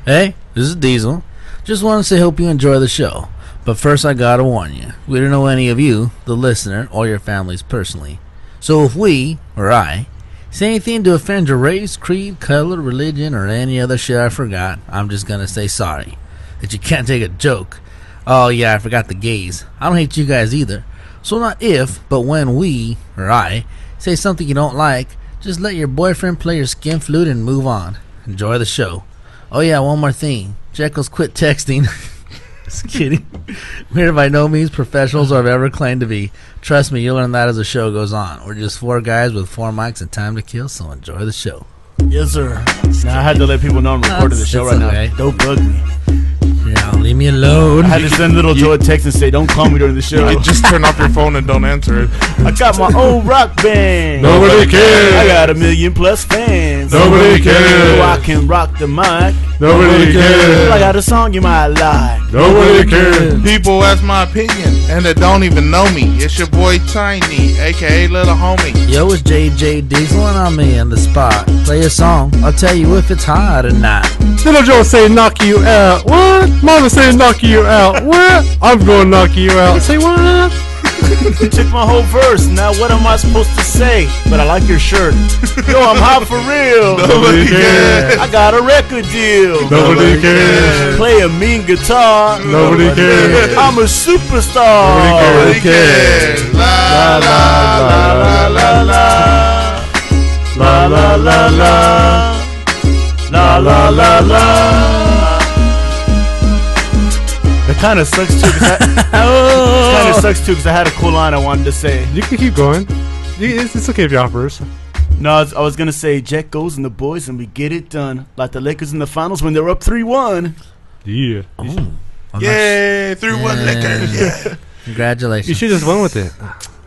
Hey, this is Diesel. Just wanted to say hope you enjoy the show. But first I gotta warn you, we don't know any of you, the listener, or your families personally. So if we, or I, say anything to offend your race, creed, color, religion, or any other shit I forgot, I'm just gonna say sorry. That you can't take a joke. Oh yeah, I forgot the gays. I don't hate you guys either. So not if, but when we, or I, say something you don't like, just let your boyfriend play your skin flute and move on. Enjoy the show. Oh yeah, one more thing. Jekyll's quit texting. Just kidding. We're by no means professionals or have ever claimed to be. Trust me, you'll learn that as the show goes on. We're just four guys with 4 mics and time to kill, so enjoy the show. Yes, sir. Now I had to let people know I'm recording the show right now. Don't bug me. Yeah, leave me alone. I had to send little Joe a text and say, don't call me during the show. You just turn off your phone and don't answer it. I got my own rock band. Nobody cares. I got 1 million plus fans. Nobody cares. So I can rock the mic. Nobody cares. I got a song you might like. Nobody cares. People ask my opinion and they don't even know me. It's your boy Tiny, aka Little Homie. Yo, it's JJ Diesel and I'm in the spot. Play a song, I'll tell you if it's hot or not. Little Joe say knock you out. What? Mama say knock you out. What? I'm gonna knock you out. Say what? You took my whole verse. Now what am I supposed to say? But I like your shirt. Yo, I'm hot for real. Nobody cares. I got a record deal. Nobody cares. Play a mean guitar. Nobody cares. I'm a superstar. Nobody cares. La la la la la la. La la la la. La la la la. That kind of sucks too. Because I had a cool line I wanted to say. You can keep going. It's okay if you offer us. No, I was gonna say Jet goes and the boys and we get it done like the Lakers in the finals when they're up 3-1. Yeah. Oh, Yay, 3-1 Lakers. Yeah. Congratulations. You should just went with it.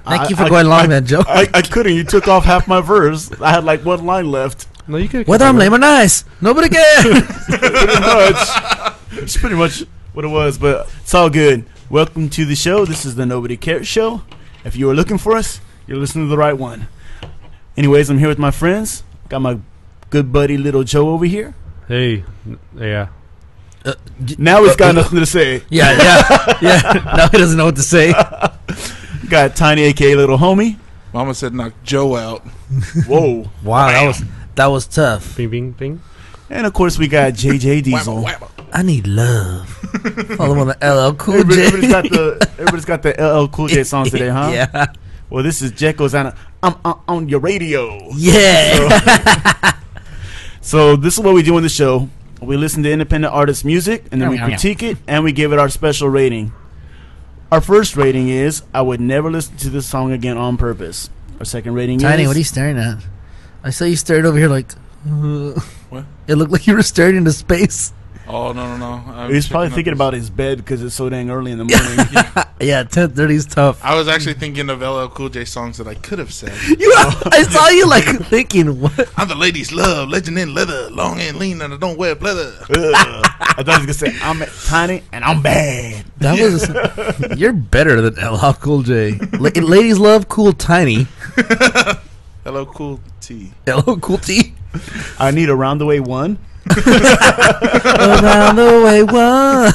Thank you for going long, man, Joe. I couldn't. You took off half my verse. I had like one line left. No, you could. Whether I'm lame or nice, nobody cares. Pretty much. It's pretty much what it was, but it's all good. Welcome to the show. This is the Nobody Cares Show. If you were looking for us, you're listening to the right one. Anyways, I'm here with my friends. Got my good buddy Little Joe over here. Hey. Yeah. Now he's got nothing to say. Yeah. Now he doesn't know what to say. Got Tiny, aka Little Homie. Mama said knock Joe out. Whoa. Wow, that was tough. Bing, bing, bing. And of course we got JJ Diesel. I need love. Follow him on the LL Cool J. Everybody's got the LL Cool J song today, huh? Yeah. Well, this is Jekyll's and I'm on your radio. Yeah. So this is what we do on the show. We listen to independent artists' music, and then we critique it, and we give it our special rating. Our first rating is, I would never listen to this song again on purpose. Our second rating Tiny, is... what are you staring at? I saw you stared over here like... What? It looked like you were staring into space. Oh, no. He's probably thinking about his bed because it's so dang early in the morning. Yeah, 10:30 is tough. I was actually thinking of LL Cool J songs that I could have said. I saw you like thinking, what? I'm the ladies' love, legend in leather, long and lean, and I don't wear pleather. I thought he was going to say, I'm Tiny and I'm bad. That was... You're better than LL Cool J. Ladies love Cool Tiny. LL Cool T. LL Cool T. I need a round the way one. Around the way one.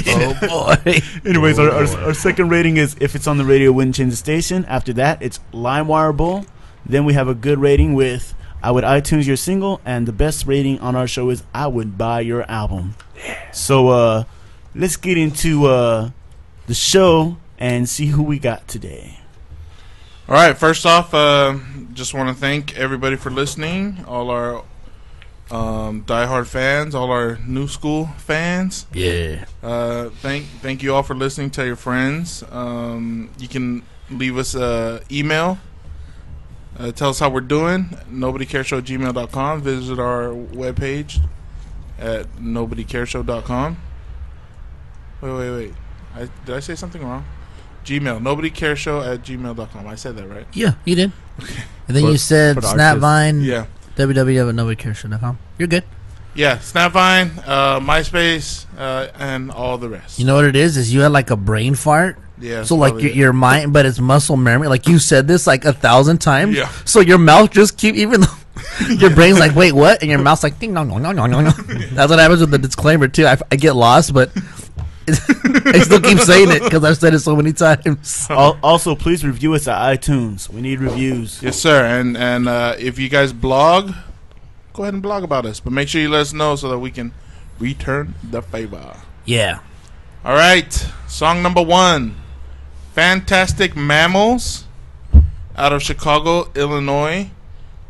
Oh boy. Anyways, our second rating is if it's on the radio, wouldn't change the station. After that, it's LimeWire. Then we have a good rating with I would iTunes your single, and the best rating on our show is I would buy your album. Yeah. So let's get into the show and see who we got today. All right, first off, just want to thank everybody for listening, all our diehard fans, all our new school fans. Yeah. Thank you all for listening. Tell your friends. You can leave us an email. Tell us how we're doing. NobodyCaresShow@gmail.com. Visit our webpage at NobodyCaresShow.com. Wait. Did I say something wrong? Gmail. NobodyCaresShow@gmail.com. I said that right? Yeah, you did. Okay. And then you said Snapvine. Yeah. www.nobodycareshow.com. You're good. Yeah, Snapvine, MySpace, and all the rest. You know what it is? Is you had like a brain fart. Yeah. So like your mind, but it's muscle memory. Like you said this like 1,000 times. Yeah. So your mouth just keep, even though Your brain's like, wait, what? And your mouth's like, ding, no, no, no, no, no, no. That's what happens with the disclaimer too. I get lost, but I still keep saying it because I've said it so many times. Also, please review us at iTunes. We need reviews. Yes, sir. And if you guys blog, go ahead and blog about us. But make sure you let us know so that we can return the favor. Yeah. All right. Song number 1. Fantastic Mammals out of Chicago, Illinois.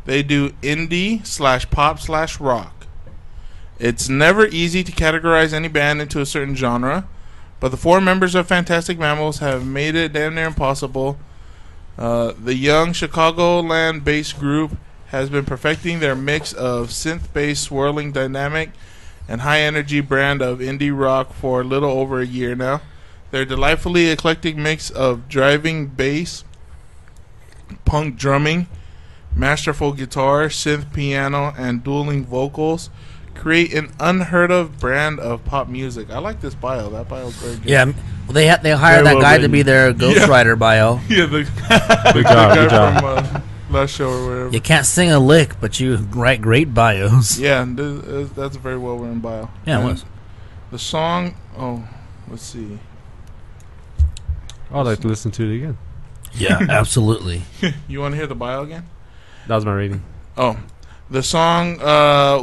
They do indie/pop/rock. It's never easy to categorize any band into a certain genre, but the 4 members of Fantastic Mammals have made it damn near impossible. The young Chicagoland-based group has been perfecting their mix of synth-based swirling dynamic and high-energy brand of indie rock for a little over a year now. Their delightfully eclectic mix of driving bass, punk drumming, masterful guitar, synth piano, and dueling vocals create an unheard of brand of pop music. I like this bio. That bio is very good. Yeah. Well, they hired that guy to be their ghostwriter bio. Yeah, the Good guy job. from last show or whatever. You can't sing a lick, but you write great bios. Yeah, that's a very well written bio. Yeah, it And was. The song. Oh, let's see. I'd like to listen to it again. Yeah, absolutely. You want to hear the bio again? That was my rating. Oh, the song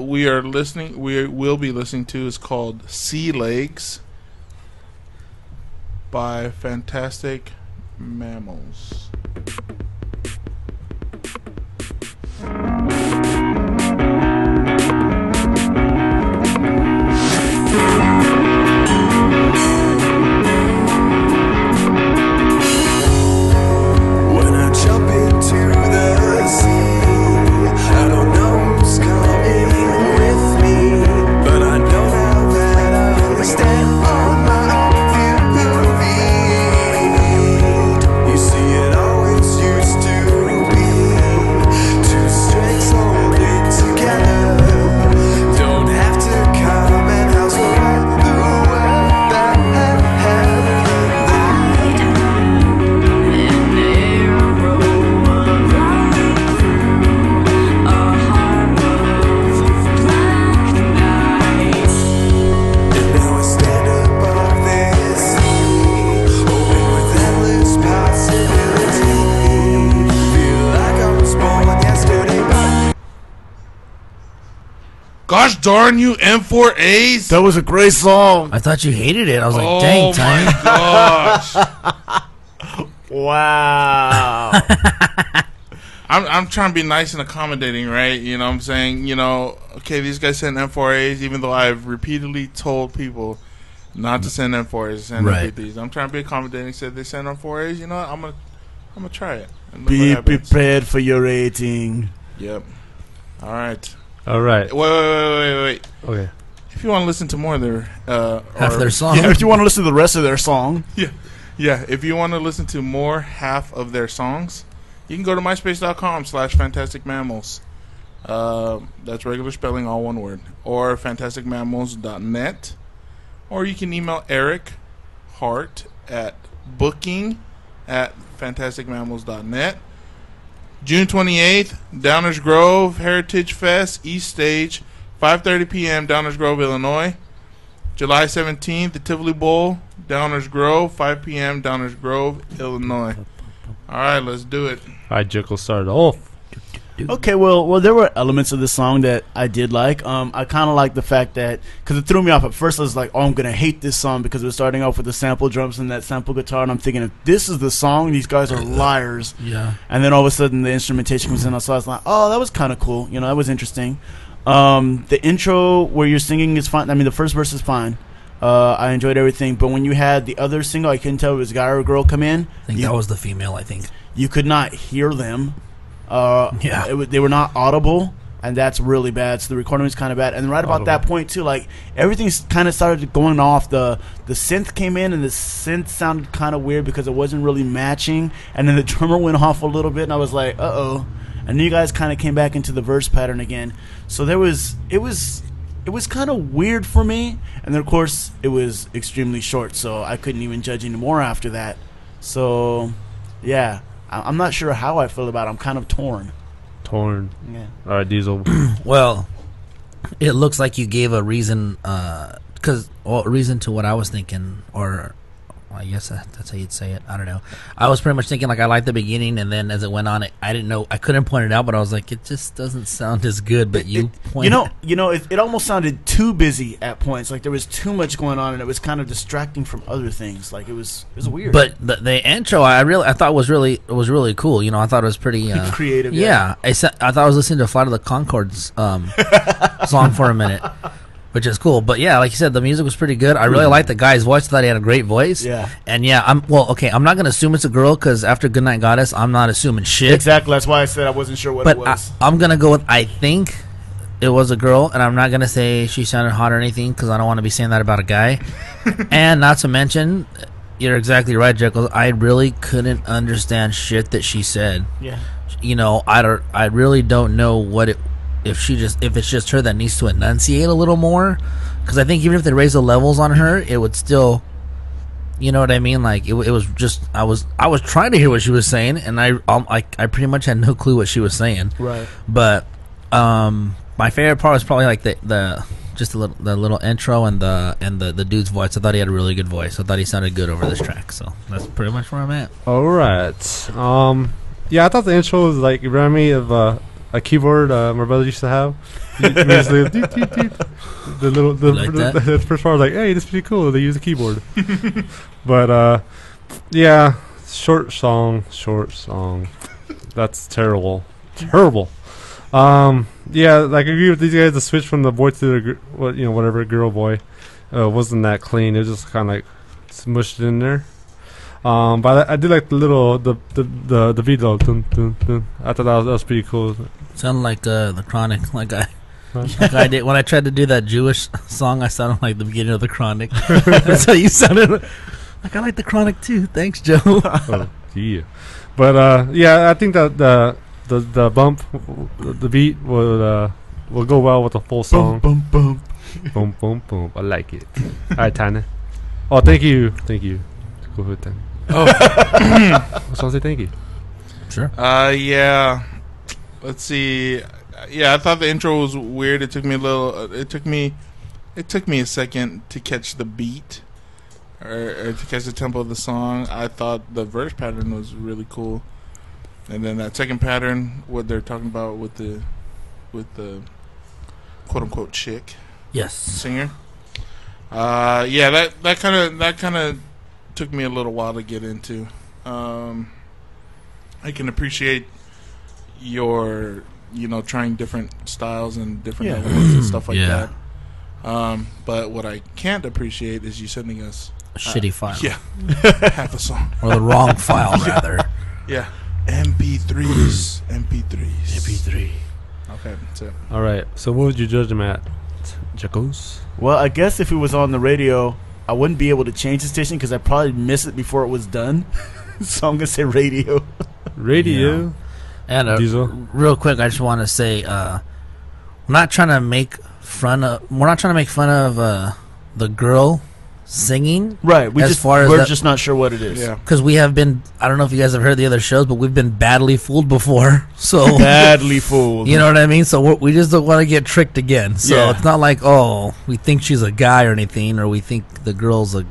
we will be listening to is called Sea Legs by Fantastic Mammals. When I jump into the sea, I don't know who's coming with me, but I know now that I only stand on my own feet. You see, it always used to be 2 strings holding together. Don't have to come and house the world that And now I stand above this sea, open with endless possibility. Feel like I was born yesterday. Gosh darn you, M4As! That was a great song. I thought you hated it. I was like, Oh dang, my Tiny. gosh! Wow. I'm trying to be nice and accommodating, right? You know what I'm saying? You know, okay, these guys send M4As, even though I've repeatedly told people not to send M4As, send Right. MP3s. I'm trying to be accommodating. Said they send M4As, you know what? I'm gonna try it. And look Be what happens. prepared for your rating. Yep. All right. All right. Wait. Okay. If you want to listen to more of their Half or- their song. Yeah, if you want to listen to the rest of their song, Yeah, if you want to listen to more half of their songs, you can go to myspace.com/fantasticmammals. That's regular spelling, all one word. Or fantasticmammals.net. Or you can email Eric Hart at booking@fantasticmammals.net. June 28th, Downers Grove Heritage Fest, East Stage, 5:30 p.m., Downers Grove, Illinois. July 17th, the Tivoli Bowl, Downers Grove, 5 p.m., Downers Grove, Illinois. All right, let's do it. All right, Jekyll started off. okay. Well, there were elements of the song that I did like. I kind of like the fact that because it threw me off at first. I was like, oh, I'm gonna hate this song because it was starting off with the sample drums and that sample guitar, and I'm thinking, if this is the song, these guys are liars. Yeah. And then all of a sudden, the instrumentation comes in. So I was like, oh, that was kind of cool. You know, that was interesting. The intro where you're singing is fine. I mean, the first verse is fine. I enjoyed everything. But when you had the other single, I couldn't tell if it was a guy or a girl come in. I think that was the female, I think. You could not hear them. Yeah. They were not audible, and that's really bad. So the recording was kind of bad. And right about that point, too, like, everything kind of started going off. The synth came in, and the synth sounded kind of weird because it wasn't really matching. And then the drummer went off a little bit, and I was like, uh-oh. And then you guys kind of came back into the verse pattern again. So it was kind of weird for me. And then, of course, it was extremely short, so I couldn't even judge anymore after that. So, yeah, I'm not sure how I feel about it. I'm kind of torn. Torn. Yeah. All right, Diesel. Well, it looks like you gave a reason, reason to what I was thinking, or I guess that's how you'd say it. I don't know. I was pretty much thinking like I liked the beginning, and then as it went on, I didn't know, I couldn't point it out, but I was like, it just doesn't sound as good. But it almost sounded too busy at points. Like there was too much going on, and it was kind of distracting from other things. Like it was weird. But the intro, I thought was really cool. You know, I thought it was pretty creative. Yeah, I thought I was listening to Flight of the Conchords song for a minute. Which is cool, but yeah, like you said, the music was pretty good. I really liked the guy's voice. I thought he had a great voice. Yeah, and yeah, I'm not gonna assume it's a girl because after Goodnight Goddess, I'm not assuming shit. Exactly. That's why I said I wasn't sure what it was. I'm gonna go with I think it was a girl, and I'm not gonna say she sounded hot or anything because I don't want to be saying that about a guy. And not to mention, you're exactly right, Jekyll. I really couldn't understand shit that she said. Yeah, you know, I really don't know what it. If it's just her that needs to enunciate a little more, because I think even if they raise the levels on her, it would still, you know what I mean? Like it was just I was trying to hear what she was saying, and I pretty much had no clue what she was saying. Right. But my favorite part was probably like the little intro and the dude's voice. I thought he had a really good voice. I thought he sounded good over this track. So that's pretty much where I'm at. All right. Yeah, I thought the intro was like reminded me of a keyboard my brother used to have. The first part was like, hey, this is pretty cool. They use a keyboard. But yeah, short song. That's terrible. Yeah, like I agree with these guys. The switch from the boy to the whatever girl boy wasn't that clean. It was just kind of like smushed in there. But I did like the beat though. Dun, dun, dun. I thought that was pretty cool. Sounded like the Chronic, like I did when I tried to do that Jewish song. I sounded like the beginning of the Chronic. That's how you sounded. Like I like the Chronic too. Thanks, Joe. Oh, yeah. But yeah, I think that the bump, the beat will go well with the full song. Boom, boom, boom. Boom, boom, boom. I like it. All right, Tana. Oh, thank you. Go ahead then. Oh, I was gonna say thank you. Sure. Yeah. Let's see. Yeah, I thought the intro was weird. It took me a little. It took me a second to catch the beat, or to catch the tempo of the song. I thought the verse pattern was really cool, and then that second pattern, what they're talking about with the quote unquote chick, yes, singer. Yeah, that kind of took me a little while to get into. I can appreciate your trying different styles and different elements and stuff like that. But what I can't appreciate is you sending us a shitty file. Yeah, half a song or the wrong file rather. Yeah, MP3s. MP3. Okay, that's it. All right. So what would you judge them at, Jackos? Well, I guess if it was on the radio, I wouldn't be able to change the station because I'd probably miss it before it was done. So I'm gonna say radio. Radio. Yeah. And Diesel. Real quick, I just want to say, we're not trying to make fun of the girl singing, right? We're just not sure what it is. Yeah, because we have been. I don't know if you guys have heard the other shows, but we've been badly fooled before. So badly fooled. You know what I mean? So we just don't want to get tricked again. So it's not like we think she's a guy or anything, or we think the girl's the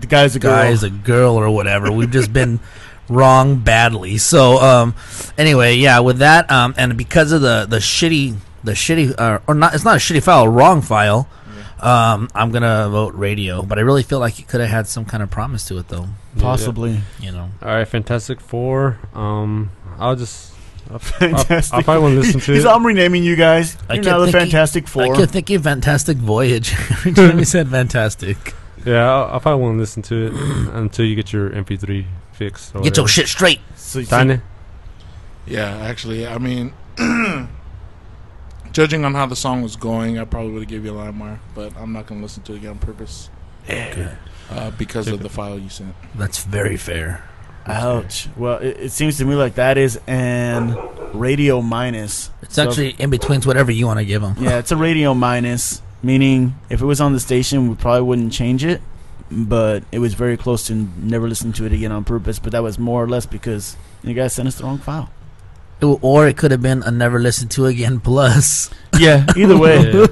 guy's a girl or whatever. We've just been wrong badly. So anyway, yeah, with that and because of the shitty or not, it's not a shitty file, a wrong file. I'm gonna vote radio, but I really feel like it could have had some kind of promise to it, though. Possibly, All right, Fantastic Four. I'll just. Fantastic. I'll probably want to listen to it. I'm renaming you guys. You're now the Fantastic Four. I kept thinking Fantastic Voyage every time you said Fantastic. Yeah, I'll probably want to listen to it until you get your MP3 fixed. Get your shit straight. Tiny. Yeah, actually, I mean, judging on how the song was going, I probably would have given you a LimeWire, but I'm not going to listen to it again on purpose. Okay. Because of the file you sent. That's very fair. Ouch. Well, it seems to me like that is an radio minus. It's actually in between whatever you want to give them. Yeah, it's a radio minus, meaning if it was on the station, we probably wouldn't change it, but it was very close to never listening to it again on purpose, but that was more or less because you guys sent us the wrong file. Or it could have been a never listened to again plus. Yeah, either way. Yeah.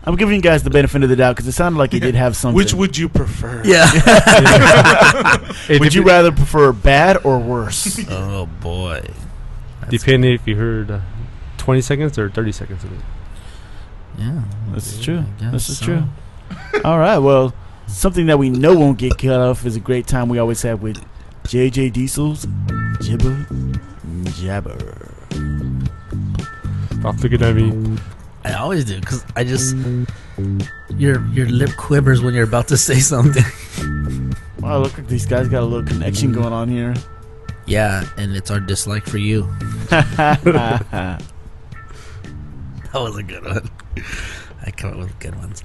I'm giving you guys the benefit of the doubt because it sounded like he did have something. Which would you prefer? Yeah. Hey, Would you rather prefer bad or worse? Oh boy. depending if you heard 20 seconds or 30 seconds of it. Yeah, This is I true. guess This is so. true. All right. Well, something that we know won't get cut off is a great time we always have with JJ Diesel's Jibber Jabber. Stop looking at me. I always do because I just your lip quivers when you're about to say something. Wow, look like these guys got a little connection going on here. Yeah, and it's our dislike for you. That was a good one. I come up with good ones.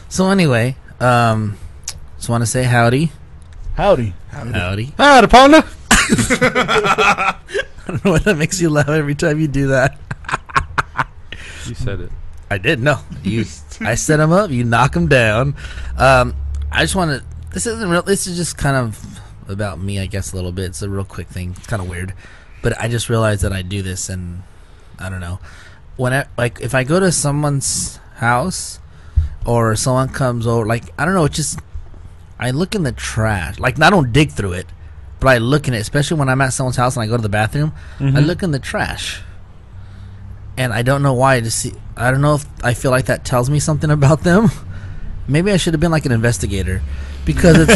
So anyway, just want to say howdy. Howdy. Howdy. Ah, the partner. I don't know why that makes you laugh every time you do that. You said it. I did. No, you. I set him up. You knock him down. I just want to. This isn't real. This is just kind of about me, I guess, a little bit. It's a real quick thing. It's kind of weird, but I just realized that I do this, and I don't know. If I go to someone's house or someone comes over, like I don't know, it's just I look in the trash. Like I don't dig through it, but I look in it. Especially when I'm at someone's house and I go to the bathroom, I look in the trash. And I don't know why. I don't know if I feel like that tells me something about them. Maybe I should have been like an investigator, because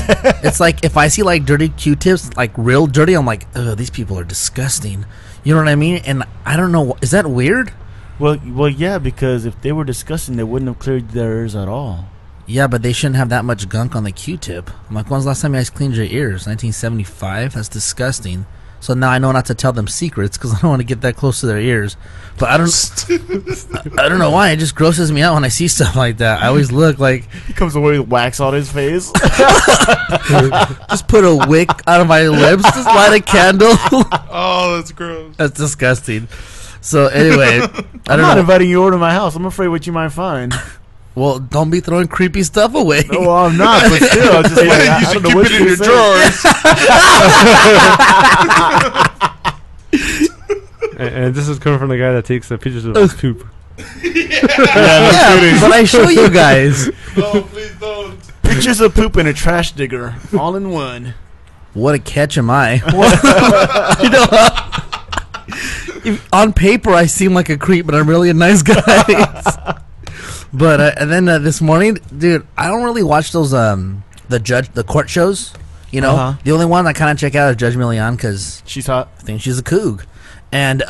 it's like if I see like dirty Q-tips, like real dirty, I'm like, ugh, these people are disgusting. You know what I mean? And I don't know. Is that weird? Well, yeah, because if they were disgusting, they wouldn't have cleared their ears at all. Yeah, but they shouldn't have that much gunk on the Q-tip. I'm like, when's the last time you guys cleaned your ears? 1975? That's disgusting. So now I know not to tell them secrets because I don't want to get that close to their ears. But I don't know why. It just grosses me out when I see stuff like that. I always look like He comes away with wax on his face. just put a wick out of my lips, just light a candle. Oh, that's gross. That's disgusting. So anyway, I I'm don't not know. inviting you over to my house. I'm afraid what you might find. Well, don't be throwing creepy stuff away. No, well, I'm not, but still, I'm just like, I You don't should know keep what it in you're your saying. drawers. And this is coming from the guy that takes pictures of his poop. Yeah, but I show you guys. No, please don't. Pictures of poop and a trash digger, all in one. What a catch am I? You know, on paper I seem like a creep, but I'm really a nice guy. But and then this morning, dude, I don't really watch those the court shows. You know, Uh-huh. the only one I kind of check out is Judge Milian because She's hot. I think she's a coog, and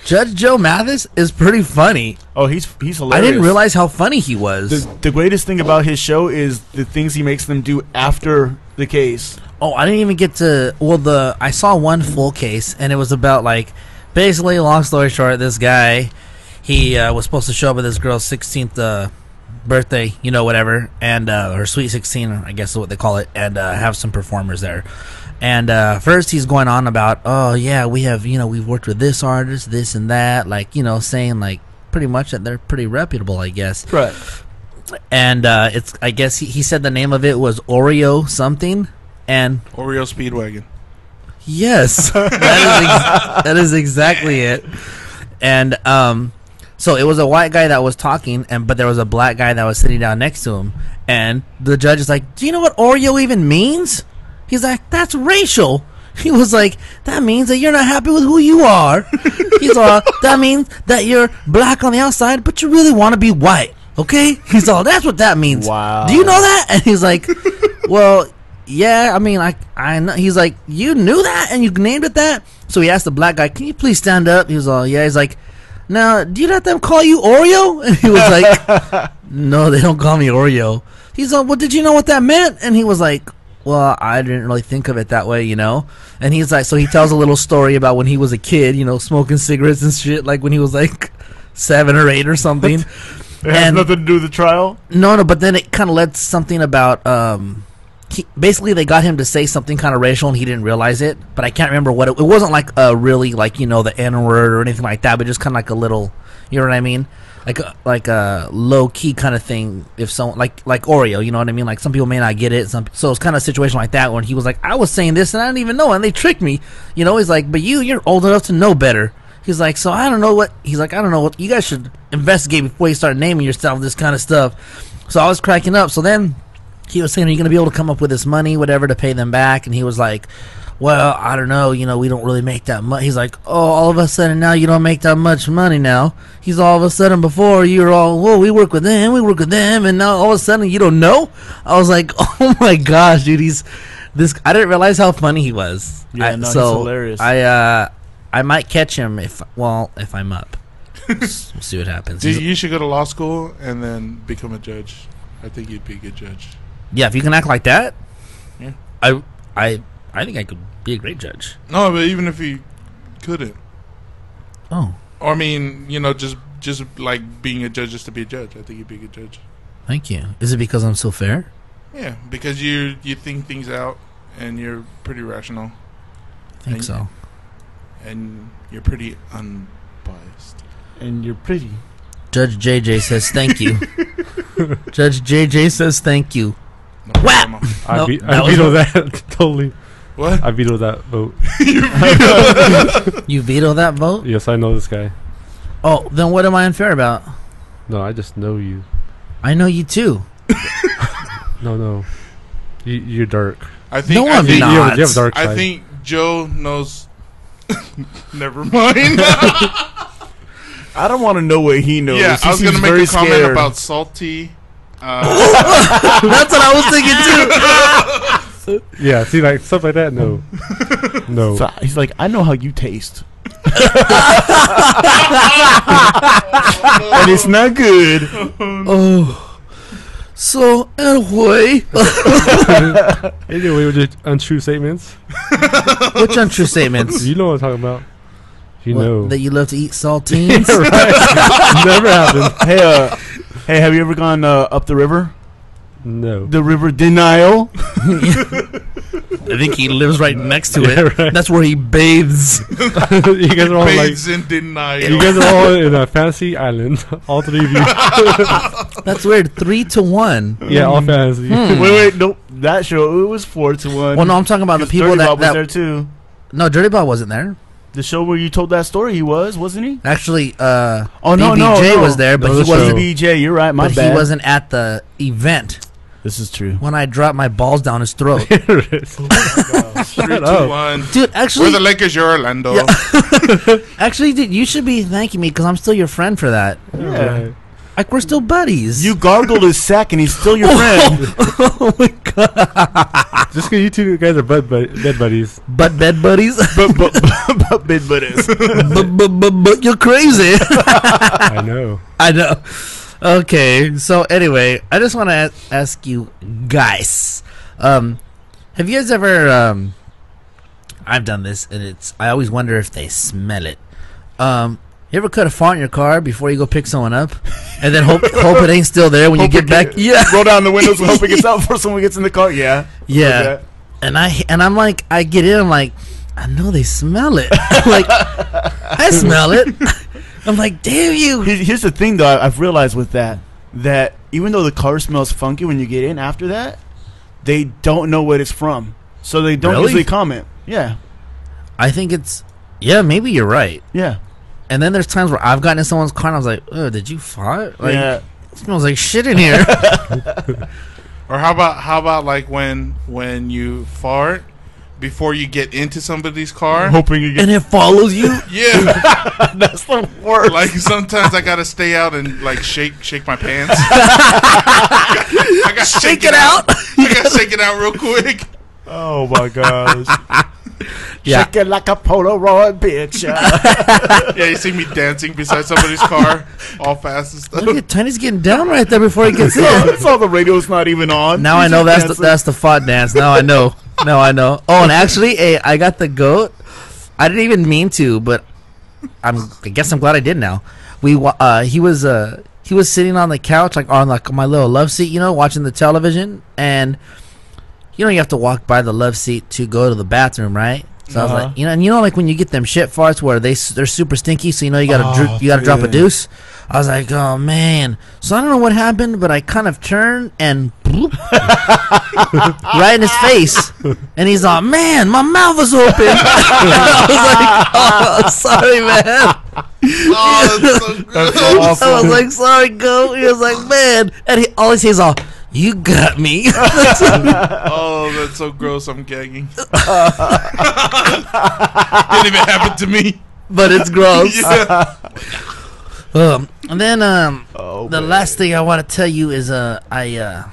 Judge Joe Mathis is pretty funny. Oh, he's hilarious. I didn't realize how funny he was. The greatest thing about his show is the things he makes them do after the case. Oh, I didn't even get to. Well, I saw one full case, and it was about like basically, long story short, this guy he was supposed to show up at this girl's 16th birthday, you know, whatever, and her sweet 16, I guess is what they call it, and have some performers there. And first he's going on about, oh yeah, we have, you know, we've worked with this artist, this and that, like, you know, saying like pretty much that they're pretty reputable, I guess. Right. And it's, I guess he said the name of it was Oreo something, and Oreo Speedwagon. yes, that is exactly it. And so it was a white guy that was talking, but there was a black guy that was sitting down next to him, and the judge is like, "Do you know what Oreo even means?" He's like, "That's racial." He was like, "That means that you're not happy with who you are." He's all, "That means that you're black on the outside, but you really want to be white." Okay? He's all, "That's what that means." Wow. Do you know that? And he's like, "Well, yeah, I mean, I know." He's like, "You knew that and you named it that?" So he asked the black guy, "Can you please stand up?" He was all, "Yeah." He's like, "Now, do you let them call you Oreo?" And he was like, "No, they don't call me Oreo." He's like, "Well, did you know what that meant?" And he was like, "Well, I didn't really think of it that way, you know." And he's like, so he tells a little story about when he was a kid, you know, smoking cigarettes and shit, like when he was like 7 or 8 or something. It has nothing to do with the trial. No, but then it kind of led something about basically they got him to say something kind of racial and he didn't realize it, but I can't remember what it wasn't like a really, like, you know, the N-word or anything like that, but just kind of like a little, you know what I mean, like a low key kind of thing. If someone like Oreo, you know what I mean, like some people may not get it, so it's kind of a situation like that when he was like, "I was saying this and I didn't even know, and they tricked me," you know. He's like, "But you're old enough to know better." He's like, so I don't know what. He's like, I don't know what. You guys should investigate before you start naming yourself this kind of stuff. So I was cracking up. So then he was saying, are you going to be able to come up with this money, whatever, to pay them back? And he was like, well, I don't know. You know, we don't really make that much. He's like, oh, all of a sudden now you don't make that much money now. He's all of a sudden before you were all, whoa, we work with them, and now all of a sudden you don't know. I was like, oh my gosh, dude, this. I didn't realize how funny he was. Yeah, he's so hilarious. I might catch him if I'm up. We'll see what happens. Dude, you should go to law school and then become a judge. I think you'd be a good judge. Yeah, if you can act like that, Yeah. I think I could be a great judge. No, but even if you couldn't, Oh, or I mean, you know, just like being a judge just to be a judge, I think you'd be a good judge. thank you. Is it because I'm so fair? Yeah, because you think things out and you're pretty rational. I think so. And you're pretty unbiased. And you're pretty. Judge JJ says thank you. Judge JJ says thank you. No Whap! problem. I Nope, I veto that totally. What? I veto that vote. You veto that vote? Yes, I know this guy. Oh, then what am I unfair about? No, I just know you. I know you too. No. You're dark. I think No, I I'm think, not. You have a dark side. I think Joe knows. Never mind. I don't want to know what he knows. Yeah, He I was gonna seems make very a comment scared. about salty. That's what I was thinking too. Yeah, see, like stuff like that. No. So he's like, I know how you taste. And it's not good. Oh. So, anyway. Anyway, with your untrue statements. Which untrue statements? You know what I'm talking about. You What, know. that you love to eat saltines? Right. Never happened. Hey, have you ever gone up the river? No. The river denial? I think he lives right next to it. Yeah, right. That's where he bathes. You guys are all like. Bathes in denial. You guys are all in a fantasy island. All three of you. That's weird. 3-1. Yeah, all fantasy. Wait, nope. That show, it was 4-1. Well, no, I'm talking about the people Dirty that, Bob was that there too. No, Dirty Bob wasn't there. The show where you told that story, he was, wasn't he? Actually, Oh no, BBJ no, was there, but No, he the show. wasn't. BJ, you're right. My But bad. he wasn't at the event This is true. when I dropped my balls down his throat. Here it is. Shut up. 3-2-1. Dude, actually, We're the Lakers. You're Orlando. Yeah. actually, dude, you should be thanking me because I'm still your friend for that. Yeah. Like, we're still buddies. You gargled his sack and he's still your friend. Oh my god. Just because you two guys are bed buddies. But bed buddies. but bid buddies. but you're crazy. I know. I know. Okay, so anyway, I just want to ask you guys, have you guys ever, I've done this, and I always wonder if they smell it. You ever cut a fart in your car before you go pick someone up, and then hope it ain't still there when you get back? Yeah, Roll down the windows and hope it gets out before someone gets in the car. Yeah. yeah. And I'm like, I get in, I'm like, I know they smell it. Like, I smell it. I'm like, damn you. Here's the thing, though. I've realized with that even though the car smells funky when you get in after that, they don't know what it's from, so they don't Really? usually comment. Yeah. I think yeah, maybe you're right. Yeah. And then there's times where I've gotten in someone's car and I was like, oh, did you fart? Like, Yeah. it smells like shit in here. Or how about like when you fart before you get into somebody's car? Hoping you get. And it follows you. Yeah. That's the worst. Like sometimes I gotta stay out and like shake my pants. I got Shake it out. I gotta shake it out real quick. Oh my gosh. Yeah. Shake it like a Polaroid picture. Yeah, you see me dancing beside somebody's car, all fast and stuff. Look at Tiny's getting down right there before he gets in. That's all the radio's not even on. Now I He's know just that's the fart dance. Now I know. Oh, and actually, I got the goat. I didn't even mean to, but I guess I'm glad I did now. He was sitting on the couch, like on like my little love seat, watching the television, and you have to walk by the love seat to go to the bathroom, right? So I was like, like when you get them shit farts where they're super stinky, so you gotta drop a deuce. I was like, oh man. So I don't know what happened, but I kind of turned and bloop, right in his face. And he's like, man, my mouth was open. I was like, oh, sorry, man. Oh, that's so gross. That's I was like, sorry, go. He was like, man. And he always says, oh, you got me. Oh, that's so gross. I'm gagging. Didn't even happen to me. But it's gross. Yeah. And then Oh, the man. last thing I want to tell you is I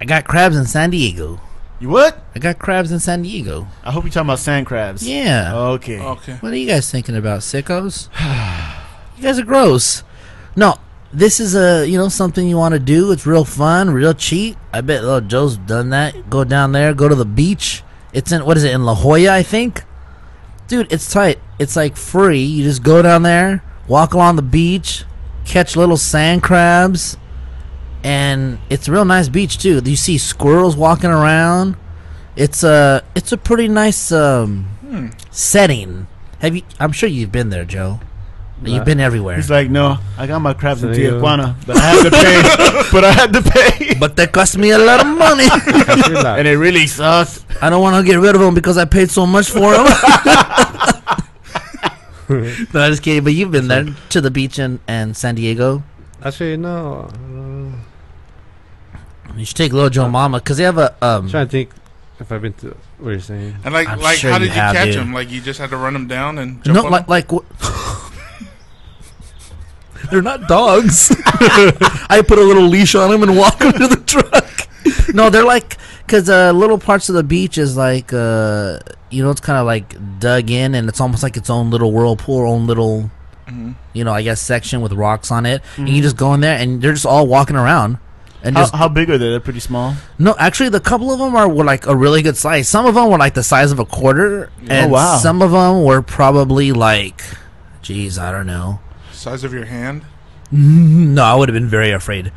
got crabs in San Diego. You what? I got crabs in San Diego. I hope you're talking about sand crabs. Yeah. Okay. Okay. What are you guys thinking about, sickos? You guys are gross. No, this is something you want to do. It's real fun, real cheap. I bet little Joe's done that. Go down there, go to the beach. It's in in La Jolla, I think. Dude, it's tight. It's like free. You just go down there, walk along the beach, catch little sand crabs, and it's a real nice beach too. You see squirrels walking around. It's a pretty nice setting. I'm sure you've been there, Joe. You've been everywhere. He's like, no, I got my crabs in There you go. Tijuana, but I had to pay. But that cost me a lot of money. And it really sucked. I don't want to get rid of them because I paid so much for them. No, I'm just kidding. But you've been there to the beach in San Diego. Actually, no. You should take little Joe Mama because they have a I'm trying to think if I've been to what you're saying. And like, I'm like, sure how you did you have, catch dude. him? Like, you just had to run him down and jump no, on him? like they're not dogs. I put a little leash on them and walk them to the truck. No, they're like because little parts of the beach is like it's kind of like dug in and it's almost like its own little whirlpool, own little I guess section with rocks on it. And you just go in there and they're just all walking around. And just How big are they? They're pretty small. no, actually, the couple of them were like a really good size. Some of them were like the size of a quarter, and wow. some of them were probably like, geez, I don't know. Size of your hand? No, I would have been very afraid.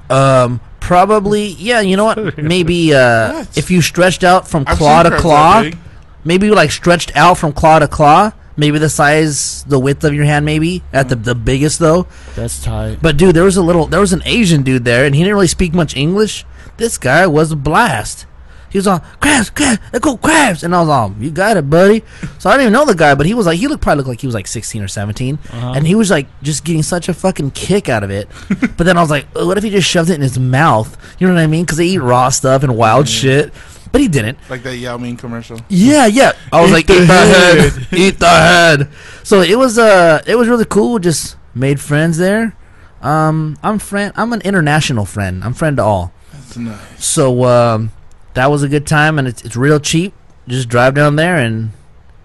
Probably, yeah. You know what? Maybe What? if you stretched out from I've claw seen to crabs claw, that big. maybe you like stretched out from claw to claw. Maybe the size, the width of your hand, maybe at the biggest though. That's tight. But dude, there was an Asian dude there, and he didn't really speak much English. This guy was a blast. He was all crabs, let's go crabs, and I was all, you got it, buddy. So I didn't even know the guy, but he was like, probably looked like he was like 16 or 17, and he was like just getting such a fucking kick out of it. But then I was like, oh, what if he just shoved it in his mouth? You know what I mean? Because they eat raw stuff and wild shit. But he didn't. Like that Yao Ming commercial. Yeah. I was like, eat the head, eat the head. So it was really cool. Just made friends there. I'm an international friend. I'm friend to all. That's nice. So that was a good time, and it's real cheap. Just drive down there and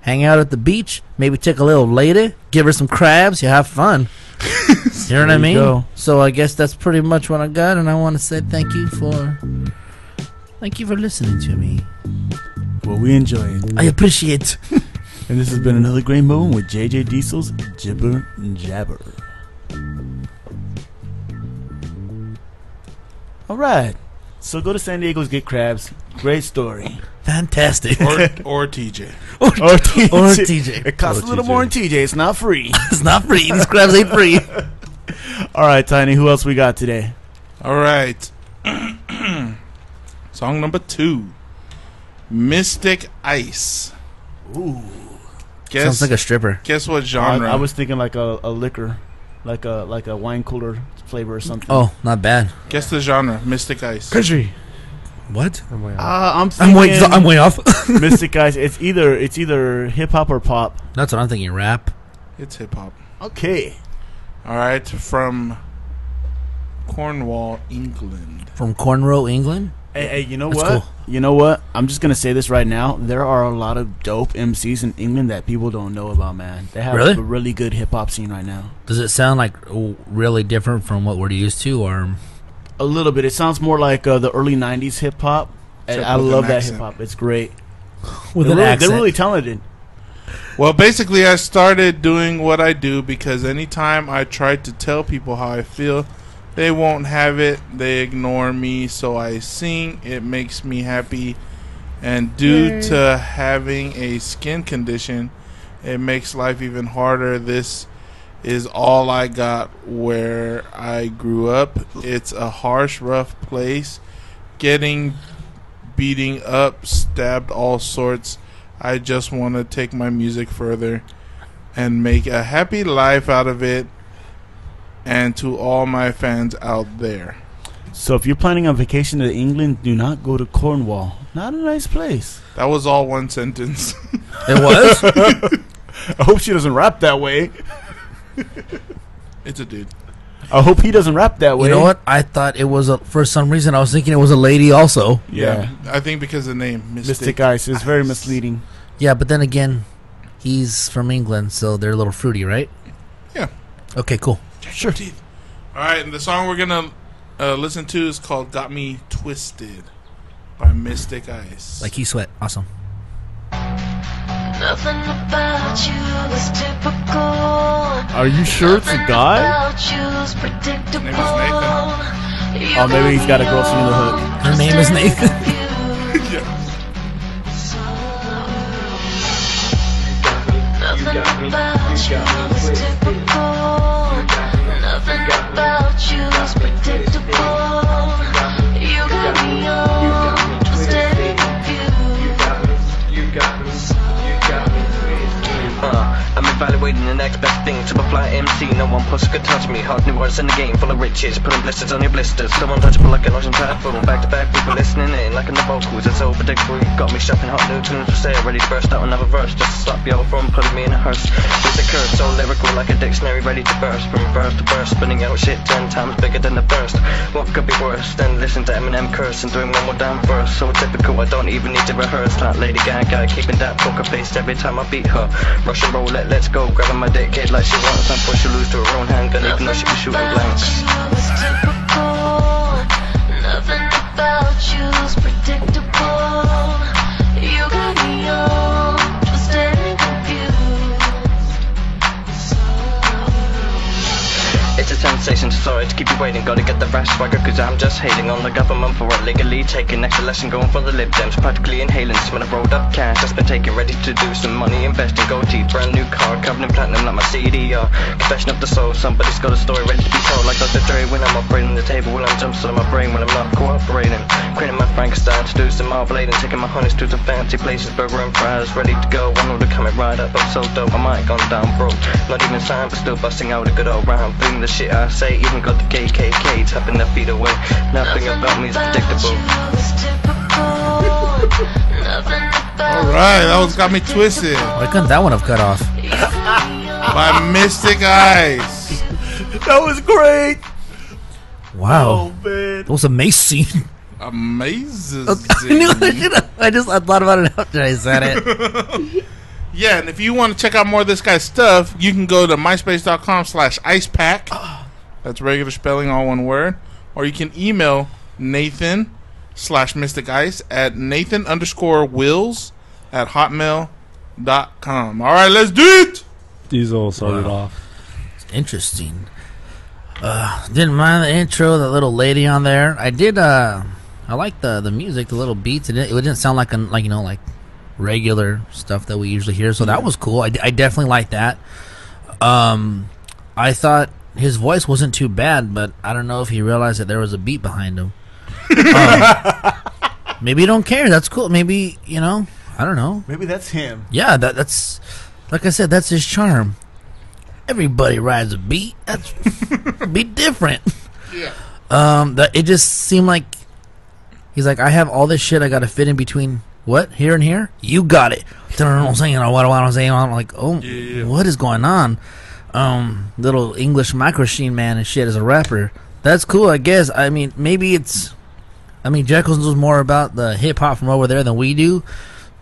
hang out at the beach. Maybe take a little lady, give her some crabs. You have fun. You know what I mean? go. So I guess that's pretty much what I got, and I want to say thank you for listening to me. Well, we enjoy it. I appreciate. And this has been another great moment with JJ Diesel's Jibber Jabber. All right. So go to San Diego's get crabs. Great story. Fantastic. Or TJ. Or TJ. Or TJ. It costs Or a little TJ. more in TJ. It's not free. It's not free. These crabs ain't free. All right, Tiny. Who else we got today? All right. Song number 2. Mystic Ice. Ooh. Guess, Sounds like a stripper. guess what genre? I was thinking like a liquor, like a wine cooler flavor or something. Oh, not bad. Guess the genre. Mystic Ice. Country. What? I'm way out. I'm thinking I'm way off. Mystic Guys. It's either hip hop or pop. That's what I'm thinking. Rap. It's hip hop. Okay. All right. From Cornwall, England. From Cornrow, England. Hey, you know That's what? cool. You know what? I'm just gonna say this right now. There are a lot of dope MCs in England that people don't know about, man. They have Really? a really good hip hop scene right now. Does it sound like really different from what we're used to, or A little bit. It sounds more like the early '90s hip hop. And Except I with love an that accent. hip hop. It's great. with they're an really, accent? They're really talented. Well, basically, I started doing what I do because anytime I try to tell people how I feel, they won't have it. They ignore me. So I sing. It makes me happy. And due to having a skin condition, it makes life even harder. This is all I got where I grew up. It's a harsh, rough place. Getting beating up, stabbed, all sorts. I just want to take my music further and make a happy life out of it. And to all my fans out there. So if you're planning on vacation to England, do not go to Cornwall. Not a nice place. That was all one sentence. It was? I hope she doesn't rap that way. It's a dude. I hope he doesn't rap that way. You know what? I thought it was for some reason I was thinking it was a lady also. Yeah. I think because of the name Mystic Ice is very misleading. Yeah, but then again, he's from England, so they're a little fruity, right? Yeah. Okay, cool. Sure. Alright, and the song we're going to listen to is called Got Me Twisted by Mystic Ice. Like he sweat. Awesome. Nothing about you is typical. Are you sure it's a guy? His name is Nathan. Oh, maybe he's got a girl singing the hook. Her name is Nathan. Yeah. Nothing about you is typical. Nothing about you is predictable. You got me all twisted and I'm evaluating the next best thing to a fly MC. No one pussy could touch me. Hard new words in the game full of riches. Putting blisters on your blisters. So untouchable like an ocean typhoon. Back to back, people listening in like in the vocals. It's so predictable. You got me shuffling hot new tunes for sale. Ready to burst out another verse. Just to stop y'all from putting me in a hearse. It's a curse, so lyrical like a dictionary. Ready to burst. From verse to verse. Spinning out shit 10 times bigger than the first. What could be worse than listen to Eminem curse and doing one more damn verse? So typical, I don't even need to rehearse. Like Lady Gaga, keeping that poker face every time I beat her. Russian roulette, let's go. Grabbing my dick kid like she wants. I'm push her loose to her own handgun, even though she be shooting blanks. nothing about you is predictable. You got me all twisted and It's a sensation, sorry to keep you waiting. Gotta get the rash swagger, cause I'm just hating on the government for illegally taking extra lesson, going for the lib dems, practically inhaling. Smell of rolled up cash that's been taken, ready to do some money, investing, gold teeth, brand new car, covered in platinum like my CDR. Confession of the soul, somebody's got a story ready to be told, like Dr. Dre when I'm operating the table, while I'm jumping on my brain when I'm not cooperating. Creating my Frankenstein to do some marvelating, taking my honeys to some fancy places, burger and fries, ready to go. One order coming right up, I'm so dope, I might gone down broke. Not even signed, but still busting out a good old round. Bring the shit I say, even got the KKK tapping their feet away. Nothing about me is predictable. Alright, that one's Got Me Twisted Why couldn't that one have cut off? by Mystic Ice. That was great. Wow. Oh, man. That was amazing. Amazing. I knew I should have. I thought about it after I said it. Yeah, and if you want to check out more of this guy's stuff, you can go to myspace.com/icepack. That's regular spelling, all one word. Or you can email Nathan/Mystic Ice at Nathan_Wills@hotmail.com. All right, let's do it. Diesel started Wow. off. Interesting. Didn't mind the intro, the little lady on there. I did. I like the music, the little beats. It didn't sound like like regular stuff that we usually hear. So that was cool. I definitely like that. I thought his voice wasn't too bad, but I don't know if he realized that there was a beat behind him. Maybe he don't care. That's cool. Maybe I don't know. Maybe that's him. Yeah, that's like I said. That's his charm. Everybody rides a beat. That's be different. Yeah. It just seemed like he's like, I have all this shit I got to fit in between what here and here. You got it. I'm saying, what I'm saying. I'm like, oh, Yeah. what is going on? Little English microchine man and shit as a rapper. That's cool, I guess. I mean, maybe it's. I mean, Jekyll knows more about the hip hop from over there than we do.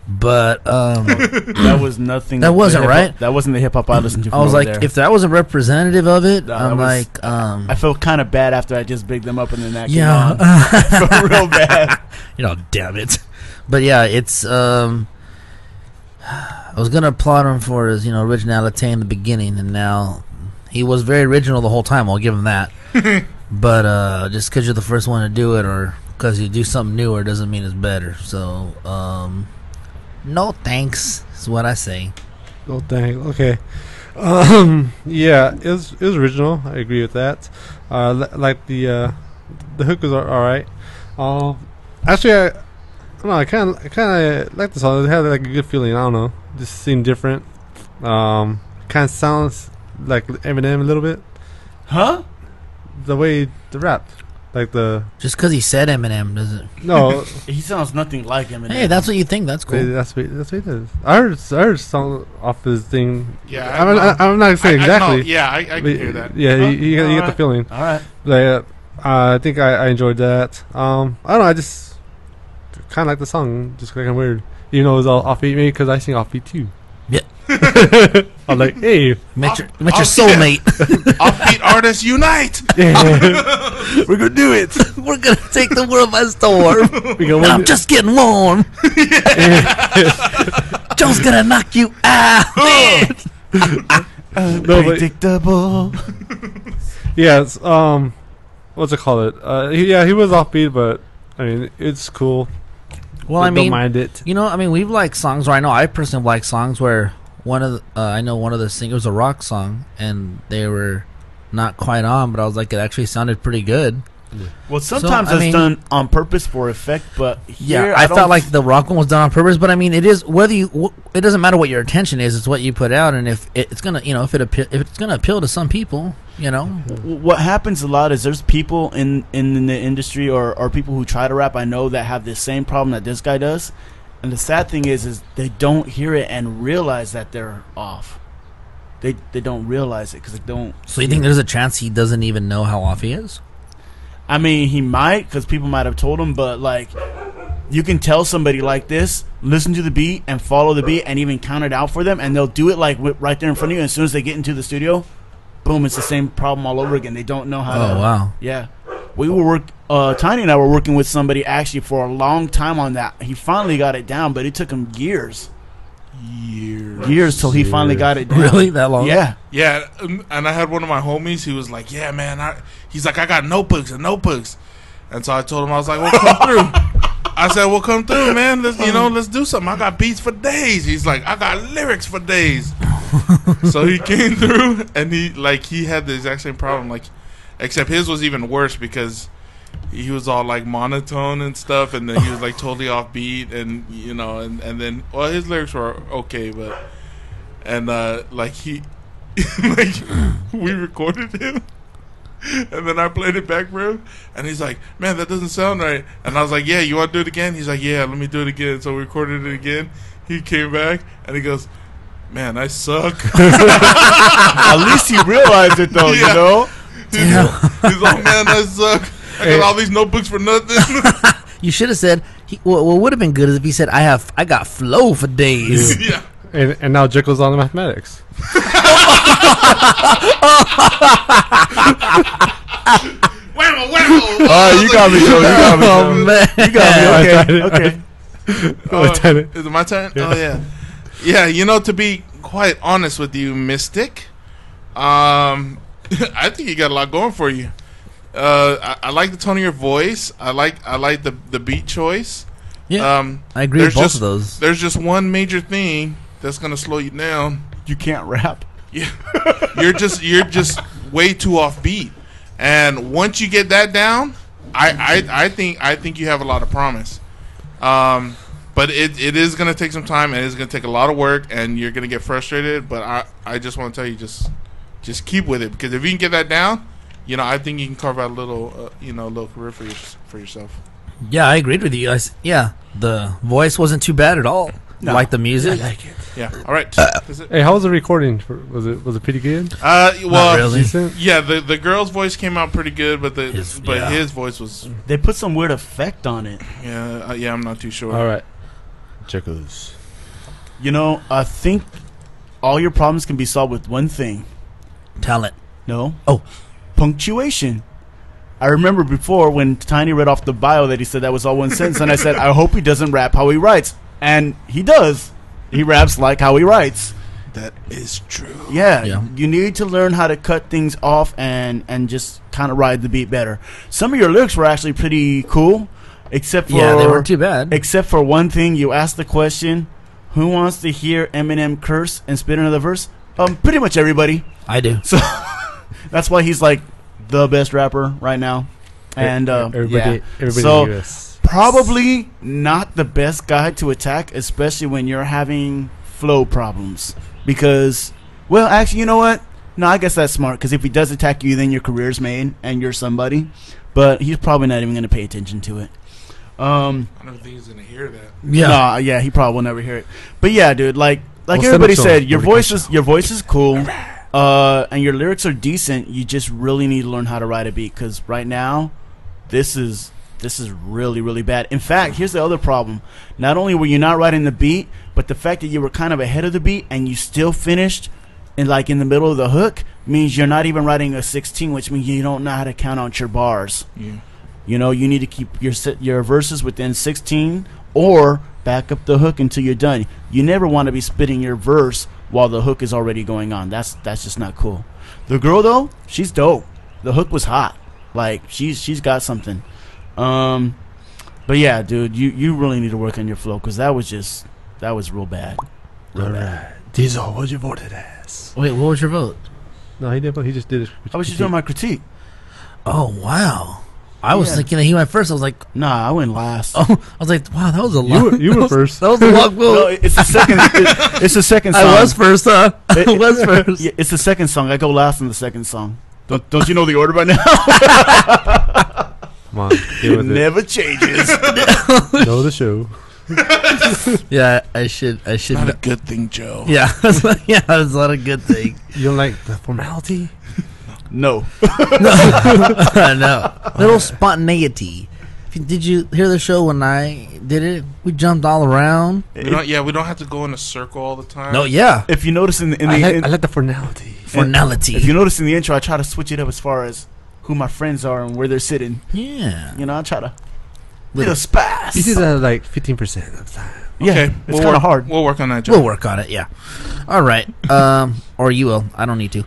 But That was nothing. That wasn't right. That wasn't the hip hop I listened to. From I was over like, there. if that was a representative of it, No, I'm that was- like, I felt kind of bad after I just bigged them up and then that came yeah, on. I felt real bad. damn it. But yeah, it's I was gonna applaud him for his originality in the beginning, and now he was very original the whole time. I'll give him that. But just because you're the first one to do it, or because you do something newer, doesn't mean it's better. So no thanks is what I say. Oh dang. Okay. Yeah, it was original. I agree with that. Like the hook was all right. Actually, I don't know. I kind of like the song. It had like a good feeling. I don't know. Just seemed different. Kind of sounds like Eminem a little bit. Huh? The way the rap, like the Just because he said Eminem doesn't. no. He sounds nothing like Eminem. Hey, that's what you think. That's cool. That's what he does. I heard a song off his thing. Yeah, I'm not saying exactly. I can but hear that. Yeah, you get the Alright. feeling. All right. Like, I think I enjoyed that. I don't know. I just kind of like the song. Just kind of weird. You know, it was all offbeat maybe because I sing offbeat too. Yeah. I'm like, hey, Met your I'll soulmate. Offbeat artists unite. we're gonna do it. We're gonna take the world by storm. We gonna I'm win just getting warm. Joe's gonna knock you out. Unpredictable. Yeah, it's, what's it called? He was offbeat, but I mean, it's cool. Well, I Don't mean, mind it. you know, I mean, we've liked songs where I personally like songs where I know one of the singers was a rock song and they were not quite on, but I was like, it actually sounded pretty good. Well, sometimes I it's mean- done on purpose for effect, but Yeah, here, I don't felt like the rock one was done on purpose, but I mean, it is it doesn't matter what your intention is; it's what you put out, and if it's gonna, if it's gonna appeal to some people, what happens a lot is there's people in the industry or people who try to rap. I know that have the same problem that this guy does, and the sad thing is they don't hear it and realize that they're off. They don't realize it because they don't. So you think there's a chance he doesn't even know how off he is? I mean, he might because people might have told him, but like, you can tell somebody like this, listen to the beat and follow the beat and even count it out for them, and they'll do it like right there in front of you. And as soon as they get into the studio, boom, it's the same problem all over again. They don't know how to. Oh wow! Yeah. We were Tiny and I were working with somebody actually for a long time on that. He finally got it down, but it took him years till he finally got it down. Really, that long? Yeah. Yeah, and I had one of my homies. He was like, "Yeah, man." He's like, "I got notebooks and notebooks," and so I told him, I was like, "Well, come through." I said, "Well, come through, man. Let's do something. I got beats for days." He's like, "I got lyrics for days." So he came through, and he had the exact same problem, like, except his was even worse because he was all like monotone and stuff, and then he was like totally off beat, and and then his lyrics were okay, but like he like we recorded him, and then I played it back for him, and he's like, "Man, that doesn't sound right," and I was like, "Yeah, you want to do it again?" He's like, "Yeah, let me do it again." So we recorded it again. He came back and he goes, "Man, I suck." At least he realized it though, Yeah. you know? He's like, "Man, I suck. I got all these notebooks for nothing." You should have said. What would have been good is if he said, "I got flow for days." Yeah. And now Jekyll's on the mathematics. Oh, you got me, Joe. You got me, Oh Joe. man! You got me. Okay. Is it my turn? Oh yeah, yeah. To be quite honest with you, Mystic, I think you got a lot going for you. I like the tone of your voice. I like the beat choice. Yeah, I agree with both of those. There's just one major thing that's gonna slow you down. You can't rap. Yeah, you're just way too off beat. And once you get that down, I think you have a lot of promise. But it is going to take some time, and it's going to take a lot of work, and you're going to get frustrated. But I just want to tell you, just keep with it, because if you can get that down, I think you can carve out a little little career for yourself. Yeah, I agreed with you. Yeah, the voice wasn't too bad at all. No. Like the music. I like it. Yeah. All right. That's it. Hey, how was the recording? Was it pretty good? Well, Not really. Decent? yeah, the girl's voice came out pretty good, but His voice was They put some weird effect on it. yeah, I'm not too sure. All right. Jekyll's. I think all your problems can be solved with one thing. Talent. No. Oh. Punctuation. I remember before when Tiny read off the bio that he said that was all one sentence, and I said, I hope he doesn't rap how he writes. And he does. He raps like how he writes. That is true. Yeah, Yeah. you need to learn how to cut things off and just kind of ride the beat better. Some of your lyrics were actually pretty cool, except for Yeah, they weren't too bad. except for one thing. You asked the question, "Who wants to hear Eminem curse and spit another verse?" Pretty much everybody. I do. So that's why he's like the best rapper right now. And everybody So- in the US. probably not the best guy to attack, especially when you're having flow problems. Because, well, actually, you know what? No, I guess that's smart. Because if he does attack you, then your career's made and you're somebody. But he's probably not even going to pay attention to it. I don't think he's gonna hear that. Yeah. Nah, yeah, he probably will never hear it. But yeah, dude, like Well, everybody send it to said, him. your Nobody voice is cool, and your lyrics are decent. You just really need to learn how to ride a beat, because right now, this is really, really bad. In fact, here's the other problem. Not only were you not riding the beat, but the fact that you were kind of ahead of the beat and you still finished in the middle of the hook means you're not even riding a 16, which means you don't know how to count out your bars. Yeah. You know, you need to keep your verses within 16 or back up the hook until you're done. You never want to be spitting your verse while the hook is already going on. That's just not cool. The girl though, she's dope. The hook was hot. Like she's got something. But yeah, dude, you really need to work on your flow, because that was real bad. Real bad. Diesel, what'd you vote it as? Wait, what was your vote? No, he didn't. He just did it. I was just doing my critique. Oh, wow. I was Yeah. thinking that he went first. I was like, Nah, I went last. oh, I was like, wow, that was a lot. You were first. That was a long No, vote. it's the second. It's the second song. I was first, huh? I It- was first. Yeah, it's the second song. I go last on the second song. Don't you know the order by now? Come on, get with it. Never changes. Know the show. Yeah, I should. Not a good thing, Joe. Yeah, yeah, that's not a good thing. You don't like the formality? No. No, little spontaneity. Did you hear the show when I did it? We jumped all around. We don't have to go in a circle all the time. No, yeah, If you notice in I the like the formality. formality. if you notice in the intro, I try to switch it up as far as who my friends are and where they're sitting. Yeah, You know, I try to Little- little spice. You do that like 15% of the time. Yeah, Okay, it's we'll kind of work- hard. We'll work on that, Joe. we'll work on it. Yeah. All right. Or you will. I don't need to.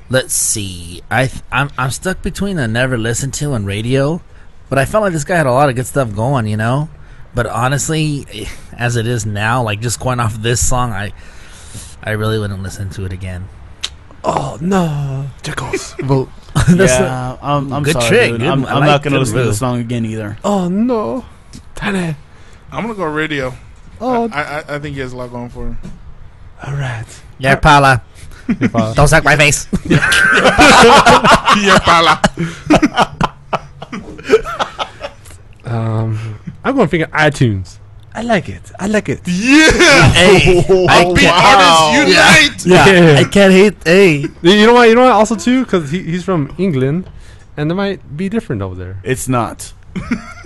Let's see. I'm stuck between the Never Listen To and Radio, but I felt like this guy had a lot of good stuff going, you know. But honestly, as it is now, like just going off of this song, I really wouldn't listen to it again. Oh no, Jackals. Vote. That's Yeah, I'm Good sorry, trick, dude. good- I'm I not like gonna good listen to the move. song again either. Oh no, Tane. I'm gonna go radio. Oh, I think he has a lot going for him. all right. yeah, Paula. Don't suck my face. Yeah, pala. I'm going to figure iTunes. I like it. Yeah. Hey, Upbeat artists unite. yeah, I can't hate. Hey, You know why? You know why? Also too, because he's from England, and it might be different over there. It's not.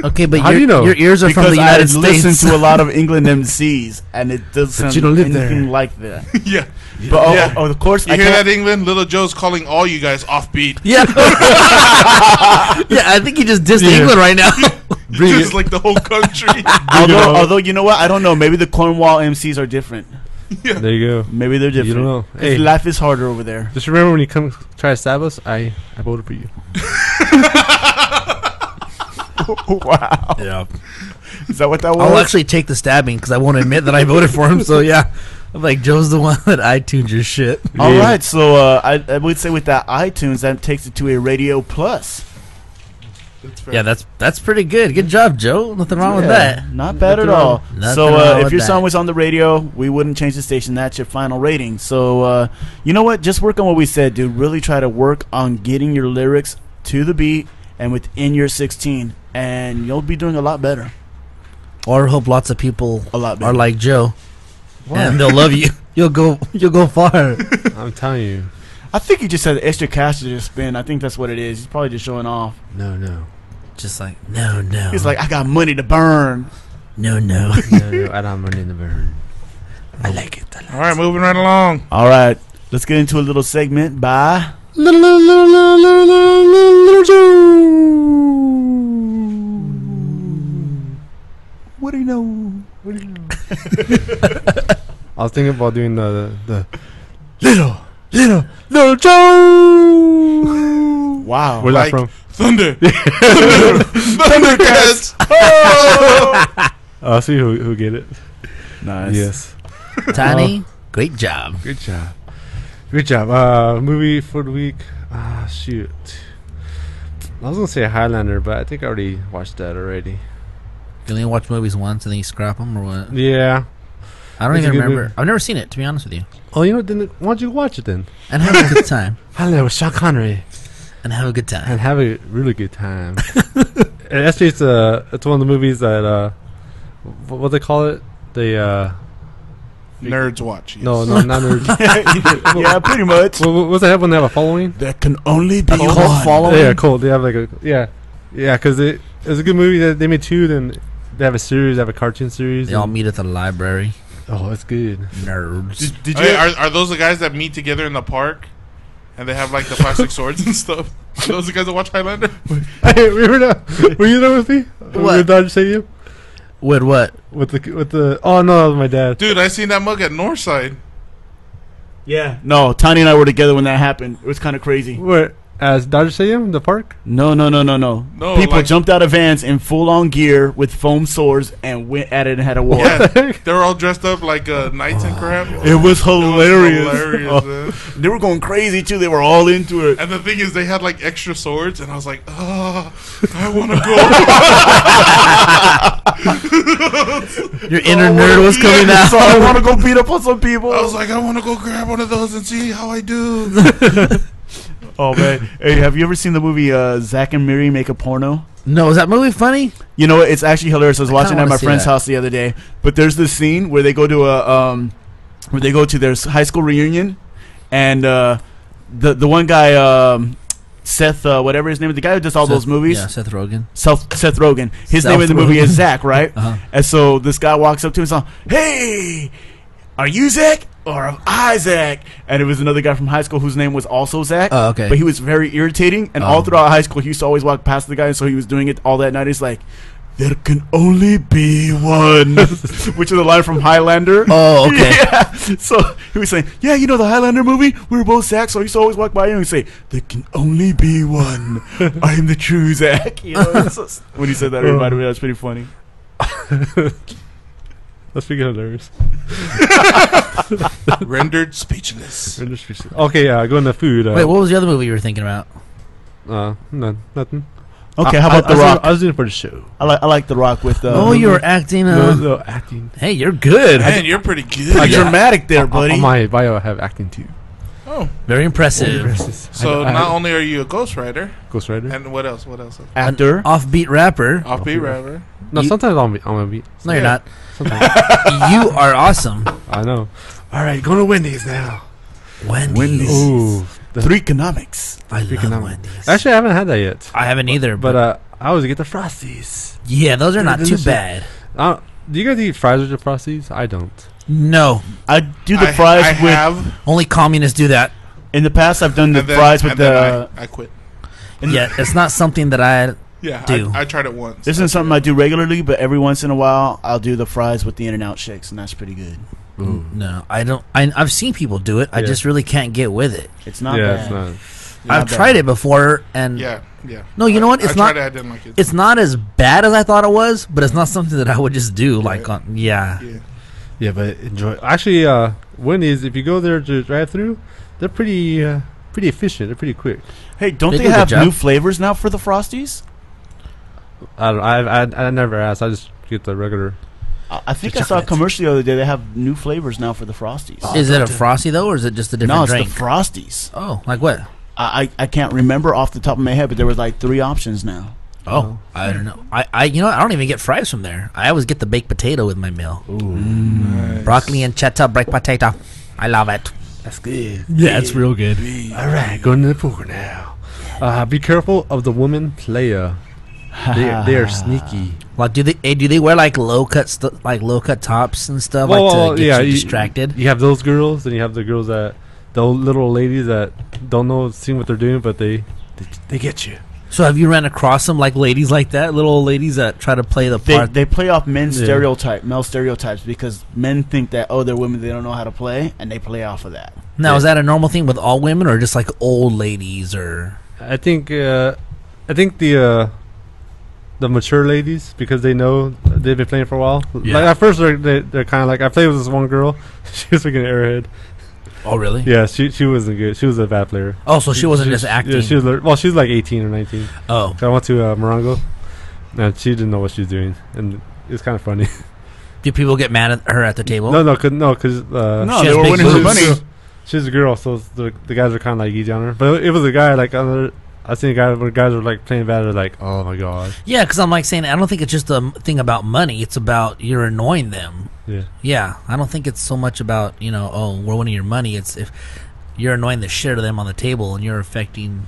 okay, but How do you know? your ears are from the United I States. listen to a lot of England MCs, and it doesn't But you don't live anything there. like that. Yeah. But Yeah. of course, You I hear can't. that, England? Little Joe's calling all you guys offbeat. Yeah. Yeah, I think he just dissed England right now. Just like the whole country. Although you know what, I don't know. Maybe the Cornwall MCs are different. There you go. Maybe they're different. You don't know. 'Cause Hey, life is harder over there. just remember when you come try to stab us, I voted for you. Wow, Yeah. is that what that was? I'll actually take the stabbing because I won't admit that I voted for him. So yeah, I'm like Joe's the one that iTunes your shit. All right, so I would say with that iTunes, that takes it to a Radio Plus. That's fair. Yeah, that's pretty good. Good job, Joe. Nothing wrong with Yeah, that. not bad at Nothing all. Nothing So wrong if with your that. song was on the radio, we wouldn't change the station. That's your final rating. So you know what? Just work on what we said, dude. Really try to work on getting your lyrics to the beat and within your 16, and you'll be doing a lot better. Or hope lots of people A lot are better. like Joe, and they'll love you. You'll go far. I'm telling you. I think he just had extra cash to just spend. I think that's what it is. He's probably just showing off. No. Just like no. He's like, I got money to burn. no. No, I don't run in the burn. I like it. All right, moving right along. All right, let's get into a little segment by What do you know? I was thinking about doing the little Joe. Wow. Where's Like- that from? Thunder. Thundercats. Oh! I'll see who get it. Nice. Yes. Tiny, great job. Good job. Good job. Movie for the week. Shoot. I was gonna say Highlander, but I think I already watched that already. You only watch movies once and then you scrap them, or what? Yeah. I don't It's a even good remember. movie. I've never seen it, to be honest with you. Oh, you know, then why don't you watch it then? And have a good time. Highlander with Sean Connery. And have a good time. And have a really good time. And actually, it's one of the movies that what they call it? They Nerds watch. Yes. no, not nerds. Yeah, pretty much. What's that when they have a following? There can only be cult one. following? Yeah, cool. They have like a because it's a good movie that they made two. Then they have a series, they have a cartoon series. They all meet at the library. Oh, it's good. Nerds. Did you? Hey, are those the guys that meet together in the park, and they have like the plastic swords and stuff? Are those the guys that watch Highlander? Hey, were you there with me? What? With Dodger Stadium? With what? With the oh no, that was my dad. Dude, I seen that mug at Northside. Yeah. No, Tiny and I were together when that happened. It was kind of crazy. Where as Dodger Stadium, the park? No. No, People like- jumped out of vans in full-on gear with foam swords and went at it and had a war. Yeah, they were all dressed up like knights and crap. It was It was hilarious. hilarious, Oh, man. they were going crazy too. They were all into it. And the thing is, they had like extra swords, and I was like, oh, I want to go. Your inner nerd was coming out. So I want to go beat up on some people. I was like, I want to go grab one of those and see how I do. Oh man, hey, have you ever seen the movie Zack and Miri Make a Porno? No, is that movie funny? You know what? It's actually hilarious. I was I watching it kinda at my wanna see friend's that. house the other day. But there's this scene where they go to their high school reunion, and the one guy, Seth, whatever his name is, the guy who does all those movies, Yeah, Seth Rogen. Seth Rogen. His Seth name in the movie Rogen. is Zach, right? Uh-huh. And so this guy walks up to him and says, "Hey, are you Zach or am I Zach?" And it was another guy from high school whose name was also Zach. Oh, okay. But he was very irritating, and Oh. all throughout high school, he used to always walk past the guy, and so he was doing it all that night. He's like, "There can only be one," which is a line from Highlander. Oh, okay. Yeah. So he was saying, "Yeah, you know the Highlander movie? We were both Zach, so I used to always walk by you and say, 'There can only be one. I am the true Zach.'" You know, when he said that, it reminded me. That was pretty funny. That's pretty hilarious. Rendered speechless. Okay, going to food. Wait, what was the other movie you were thinking about? Nothing. Okay, how about The Rock? I was doing it for the show. I like The Rock with. Oh, you were acting. No, acting. Hey, you're good. Man, you're pretty good. Pretty dramatic there, buddy. On my bio, I have acting too. Oh, Very impressive. so not only are you a ghostwriter, Ghost Rider. and what else? What else? Actor. Offbeat rapper. Offbeat rapper. No, you- sometimes I'm a beat. No, you're Yeah. not. Sometimes. You are awesome. I know. All right, going to Wendy's now. Wendy's. Ooh, Three economics. I Freaking love out. Wendy's. Actually, I haven't had that yet. I haven't either, But but I always get the Frosties. yeah, those are not too delicious. bad. Do you guys eat fries with your Frosties? I don't. No, I do the fries I with. have, only communists do that. In the past, I've done the and then, fries with and then the. I quit. Yeah, it's not something that I Yeah, do. I tried it once. This isn't something I do regularly, but every once in a while, I'll do the fries with the In-N-Out shakes, and that's pretty good. No, I don't. I've seen people do it. I Yeah. just really can't get with it. It's not yeah, bad. it's not. I've bad. tried it before, and Yeah. no, you know what? It's I not. tried it. I didn't like it. It's not as bad as I thought it was, but it's not something that I would just do. Like, yeah. Yeah. Yeah, but enjoy. Actually, Wendy's, if you go there to drive through, they're pretty efficient. They're pretty quick. Hey, don't They they, do a have good job. new flavors now for the Frosties? I never asked. I just get the regular. I think The I saw a chocolate. commercial the other day. They have new flavors now for the Frosties. Is it a frosty though, or is it just a different No, it's drink? the Frosties. Oh, like what? I can't remember off the top of my head, but there was like 3 options now. Oh, I don't know. I you know I don't even get fries from there. I always get the baked potato with my meal. Nice. Broccoli and cheddar baked potato. I love it. That's good. Yeah, it's real good. All right, going to the poker now. Be careful of the woman player. They are sneaky. Like, do they wear like low cut tops and stuff Well, like to yeah, get you you- distracted? You have those girls, and you have the girls the little ladies that don't know, seeing what they're doing, but they get you. So have you ran across some like ladies like that, little old ladies that try to play the part? They play off men's Yeah. male stereotypes, because men think that, oh, they're women, they don't know how to play, and they play off of that. Now, is that a normal thing with all women, or just like old ladies, or? I think the mature ladies, because they know they've been playing for a while. Yeah. Like at first they're kind of like, I played with this one girl. She was freaking airhead. Oh, really? Yeah, she wasn't good. She was a bad player. Oh, so she wasn't just acting. Yeah, she was. Well, she was like 18 or 19. Oh, I went to Morongo, and she didn't know what she was doing, and it's kind of funny. do people get mad at her at the table? No, because No, She they has were big winning her boobs. money. she's a girl, so the guys are kind of like easy on her. But it was a guy like other. I seen a guy where guys were like playing bad. They're like, oh my god. Yeah, because I'm like saying I don't think it's just a thing about money. It's about you're annoying them. Yeah. Yeah, I don't think it's so much about oh, we're winning your money. It's if you're annoying the shit out of them on the table and you're affecting,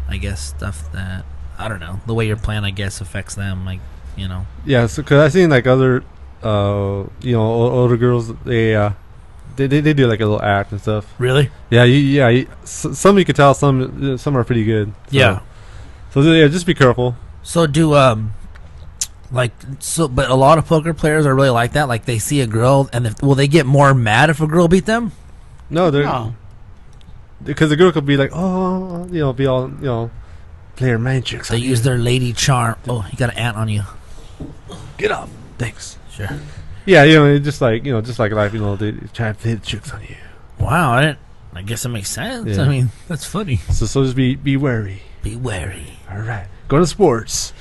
I guess, stuff that I don't know. The way you're playing, I guess, affects them. Like Yeah, so because I seen like other, older girls. They do like a little act and stuff. Really? Yeah, some you could tell. Some are pretty good. So, Yeah. So yeah, just be careful. So do but a lot of poker players are really like that. Like they see a girl and will they get more mad if a girl beat them? No, they're No. because the girl could be like, oh, be all, player man tricks. They use their lady charm. Oh, you got an ant on you. get up. Thanks. Sure. Yeah, just like life, they try to play the tricks on you. Wow, I guess it makes sense. Yeah. I mean, that's funny. So just be wary. Be wary. All right, go to sports.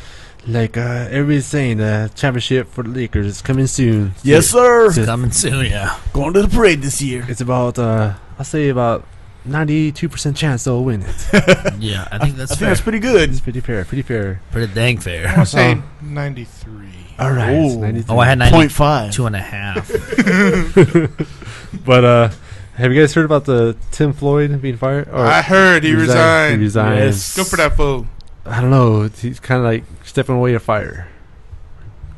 Like everybody's saying, the championship for the Lakers is coming soon. Yes, sir. It's coming soon, yeah. Going to the parade this year. It's about I'll say about 92% chance they'll win it. Yeah, I think that's I think fair. that's pretty good. It's pretty fair. Pretty dang I fair. want to say 93. All right, it's Ooh. 93. Oh, I had 0.5. 92.5. But have you guys heard about the Tim Floyd being fired? Or I heard he resigned. He resigned. Yes. Good for that fool. I don't know. He's kind of like stepping away to fire.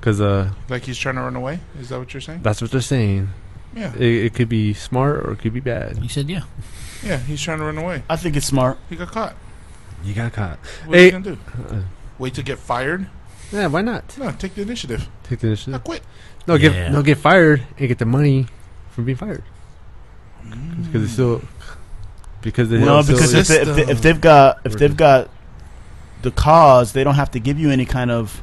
Because Like he's trying to run away? Is that what you're saying? that's what they're saying. Yeah. It could be smart or it could be bad. You said yeah. Yeah, he's trying to run away. I think it's smart. He got caught. You got caught. What's Hey. he going to do? Uh, Wait to get fired? yeah, why not? No, take the initiative. Take the I initiative. quit. No, Yeah. get fired and get the money from being fired. Because it's still. Because they No, still- because if they've got the cause, they don't have to give you any kind of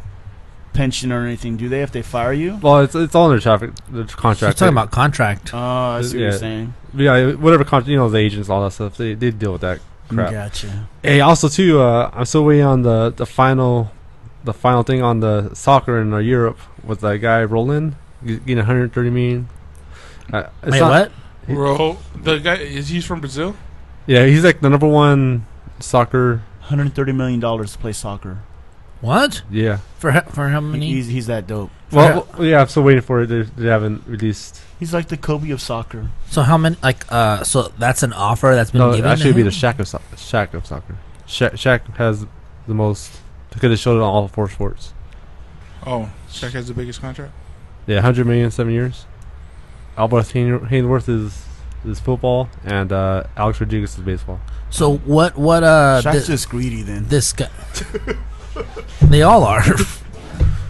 pension or anything, do they? If they fire you? Well, it's all in their contract. She's talking about contract. Oh, I see what Yeah. you're saying. Yeah, whatever contract, the agents, all that stuff. They deal with that crap. Gotcha. Hey, also too, I'm still waiting on the final thing on the soccer in Europe with that guy Roland getting 130 million. It's Wait, not- what? Bro, the guy, he's from Brazil? Yeah, he's like the number one soccer. $130 million to play soccer. What? Yeah. For how many? He's that dope. Well, yeah, I'm still waiting for it. They haven't released. He's like the Kobe of soccer. So how many? So that's an offer that's been No, given. actually, to it'd be the him? Shaq of soccer. Shaq has the most because they showed it on all four sports. Oh, Shaq has the biggest contract? Yeah, 100 million, 7 years. Albert Haynesworth is football, and Alex Rodriguez is baseball. So what? Shaq's just greedy then. This guy. They all are.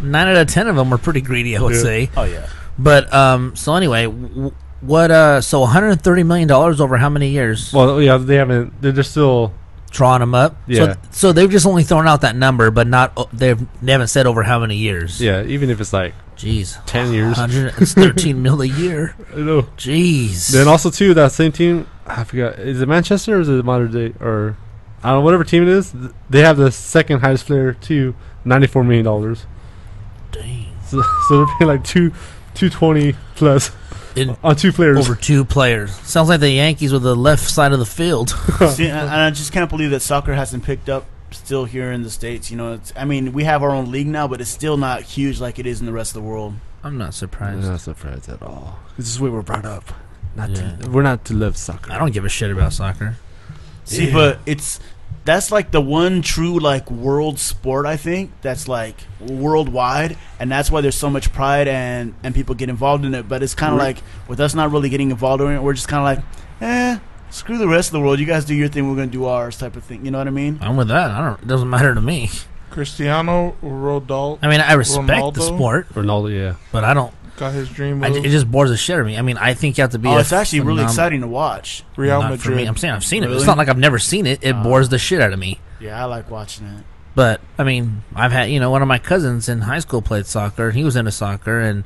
9 out of 10 of them are pretty greedy, I would say. Oh yeah. But so anyway, what? So 130 million dollars over how many years? Well, yeah, they haven't. They're still. Drawing them up. Yeah. So they've just only thrown out that number, but not they haven't said over how many years. Yeah, even if it's like Jeez. 10 years. 113 mil a year. I know. Jeez. Then also too, that same team, I forgot, is it Manchester or is it Modern Day or I don't know, whatever team it is. They have the second highest player too, $94 million. Dang. So they're paying like 220 plus In, on two players. over two players. Sounds like the Yankees with the left side of the field. See, and I just can't believe that soccer hasn't picked up still here in the States. I mean, we have our own league now, but it's still not huge like it is in the rest of the world. I'm not I'm surprised. not surprised at all. This is where we're brought up. Yeah. We're not to love soccer. I don't give a shit about soccer. See, but that's like the one true like world sport, I think, that's like worldwide, and that's why there's so much pride and people get involved in it. But it's kind of like with us not really getting involved in it, we're just kind of like, screw the rest of the world. You guys do your thing, we're gonna do ours, type of thing. You know what I mean? I'm with that. It doesn't matter to me. Cristiano Ronaldo I mean, I respect the Ronaldo? sport, Ronaldo, yeah. but I don't. got his dream It move. just bores the shit out of me. I mean, I think you have to be. Oh, it's actually really exciting to watch. Real Not for me. Madrid. I'm saying I've seen it. It's Really? not like I've never seen it. It bores the shit out of me. Yeah, I like watching it. But I mean, I've had one of my cousins in high school played soccer. He was into soccer, and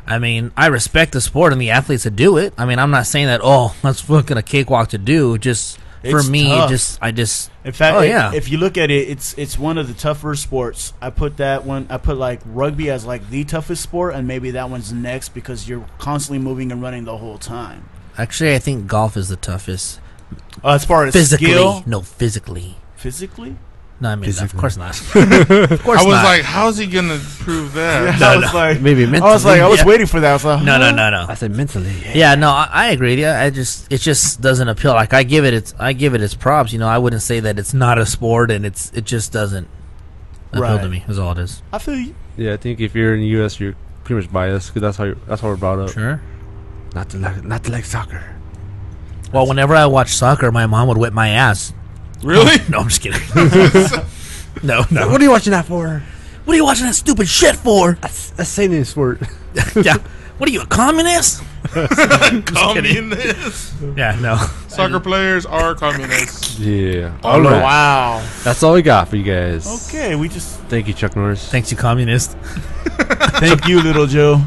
I mean, I respect the sport and the athletes that do it. I mean, I'm not saying that, oh, that's fucking a cakewalk to do. Just for It's me, tough. I just. In fact, Oh, yeah. if you look at it, it's one of the tougher sports. I put like rugby as like the toughest sport, and maybe that one's next because you're constantly moving and running the whole time. Actually, I think golf is the toughest. As far as Physically. skill, No, physically. physically. No, I mean, of Physically. course not. Of course I was not. like, how's he gonna prove that? I was like, Maybe mentally. I was Yeah. waiting for that. I was like, No, huh? no. I said mentally. Yeah, no, I agree. Yeah, it just doesn't appeal. Like I give it its props. You know, I wouldn't say that it's not a sport, and it just doesn't appeal Right. to me. Is all it is. I feel you. Yeah, I think if you're in the U.S., you're pretty much biased because that's how we're brought up. Sure. Not to like soccer. Well, whenever I watch soccer, my mom would whip my ass. Really? No, I'm just kidding. No. What are you watching that for? What are you watching that stupid shit for? That's Satan sport. Yeah. What are you, a communist? Communists. Yeah, no. Soccer players are communists. Yeah. All right. Wow. That's all we got for you guys. Okay, we just Thank you, Chuck Norris. Thanks, you communist. thank you, little Joe.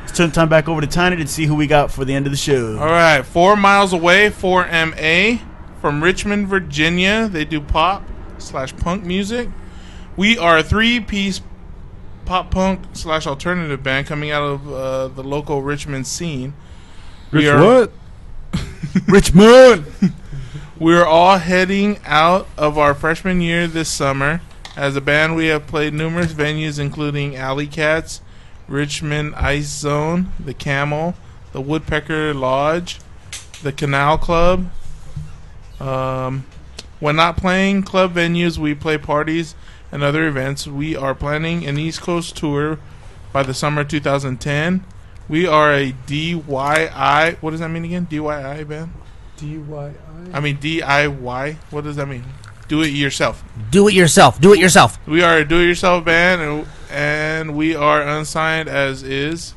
Let's turn time back over to Tiny to see who we got for the end of the show. All right, 4 miles away, 4MA from Richmond, Virginia. They do pop/punk music. We are a 3-piece pop punk / alternative band coming out of the local Richmond scene. We are what? Richmond. We are all heading out of our freshman year this summer. As a band, we have played numerous venues, including Alley Cats, Richmond Ice Zone, the Camel, the Woodpecker Lodge, the Canal Club. When not playing club venues, we play parties and other events. We are planning an East Coast tour by the summer 2010. We are a DIY. What does that mean again? DIY band? I mean DIY. What does that mean? Do it yourself. Do it yourself. Do it yourself. We are a do-it-yourself band, and we are unsigned as is.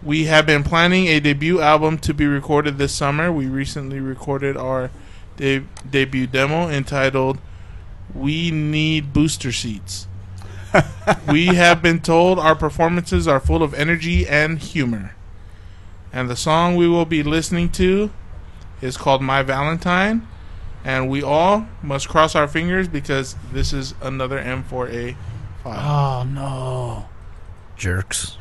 We have been planning a debut album to be recorded this summer. We recently recorded our debut demo entitled "We Need Booster Seats." We have been told our performances are full of energy and humor. And the song we will be listening to is called "My Valentine." And we all must cross our fingers because this is another M4A file. Oh no. Jerks.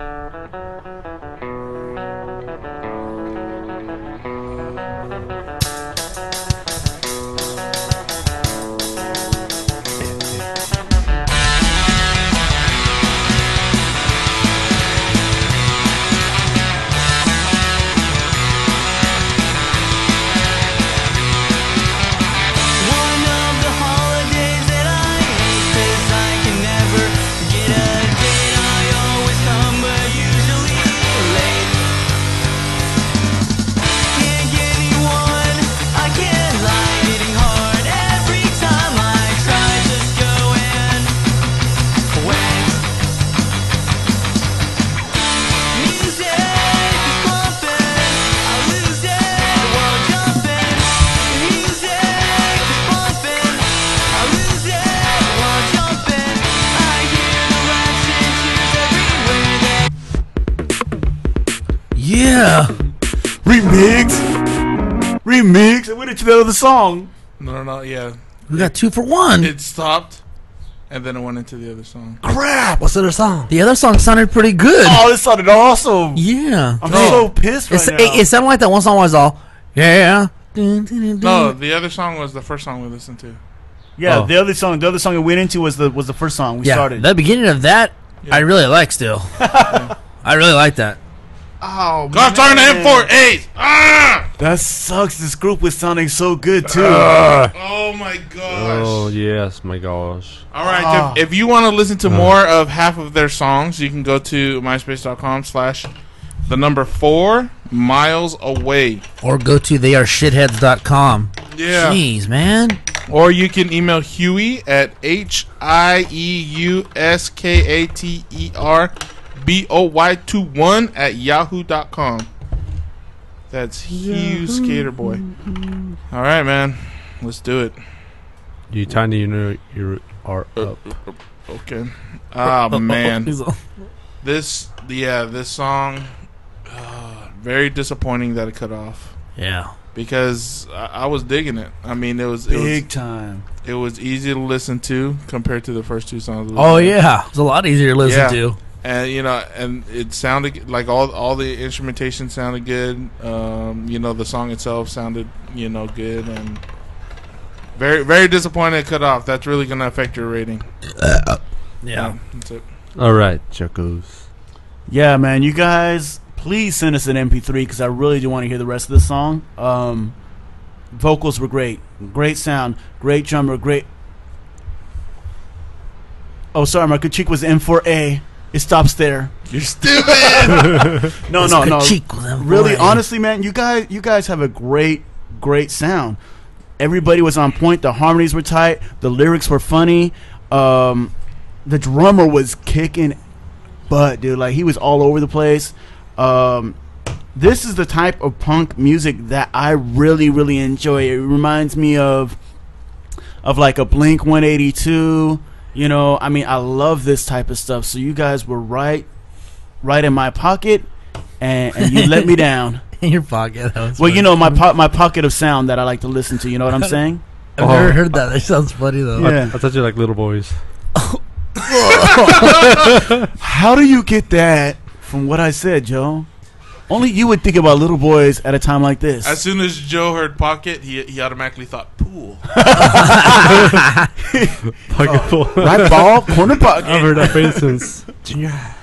One of the holidays that I hate 'cause I can never get a date. I always come but usually late. Can't get anyone, I can't lie, hitting hard every time I try. Just go and wait. Music is bumping, I lose it while jumping. Music is bumping, I lose it while jumping. I hear the laughs and cheers everywhere. Yeah. Remix. And we did the other song. No, yeah. We got 2 for 1. It stopped, and then it went into the other song. Crap. What's the other song? The other song sounded pretty good. Oh, this sounded awesome. Yeah. I'm so pissed right now. It sounded like that one song was all, yeah. No, the other song was the first song we listened to. Yeah, Oh. the other song we went into was the first song we Yeah, started. the beginning of that, Yeah. I really like still. I really like that. Oh, God darn the M4As! Ah! That sucks. This group was sounding so good too. Oh my gosh. Oh yes, my gosh. All right, Ah. if you want to listen to more of half of their songs, you can go to myspace.com/4 miles away. Or go to theyareshithheads.com. Yeah. Jeez, man. Or you can email Huey at HIEUSKATERBOY21 at yahoo.com. That's Hugh Skater Boy. All right, man. Let's do it. You tiny, you know you are up. Okay. Oh, man. This song very disappointing that it cut off. Yeah. Because I was digging it. I mean, it was time. It was easy to listen to compared to the first two songs. Oh yeah, it's a lot easier to listen to. And and it sounded like all the instrumentation sounded good. The song itself sounded good, and very very disappointed it cut off. That's really gonna affect your rating. Yeah. That's it. All right, Chuckles. Yeah, man. You guys, please send us an MP3 because I really do want to hear the rest of the song. Vocals were great. Great sound. Great drummer. Great. Oh, sorry. My critique was M4A. It stops there. You're stupid. No. Critique was M4A. Really, honestly, man, you guys have a great sound. Everybody was on point. The harmonies were tight. The lyrics were funny. The drummer was kicking butt, dude. Like, he was all over the place. This is the type of punk music that I really, really enjoy. It reminds me of like a Blink 182. I mean, I love this type of stuff. So you guys were right in my pocket, and you let me down. In your pocket. That was Well, funny. my pocket of sound that I like to listen to. You know what I'm saying? I've never heard that. That sounds funny though. Yeah. I thought you like little boys. How do you get that from what I said, Joe? Only you would think about little boys at a time like this. As soon as Joe heard pocket, he automatically thought pool. Pocket full. Right ball, corner pocket. I've heard that phrase since junior high.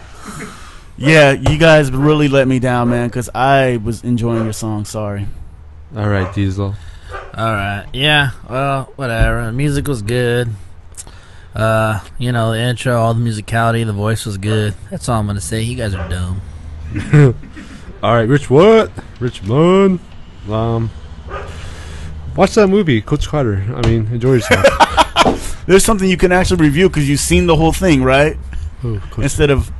Yeah, you guys really let me down, man, because I was enjoying your song. Sorry. All right, Diesel. All right. Yeah. Well, whatever. The music was good. The intro, all the musicality, the voice was good. That's all I'm gonna say. You guys are dumb. All right, Richmond. Watch that movie, Coach Carter. I mean, enjoy yourself. There's something you can actually review because you've seen the whole thing, right? Oh, Coach Instead of,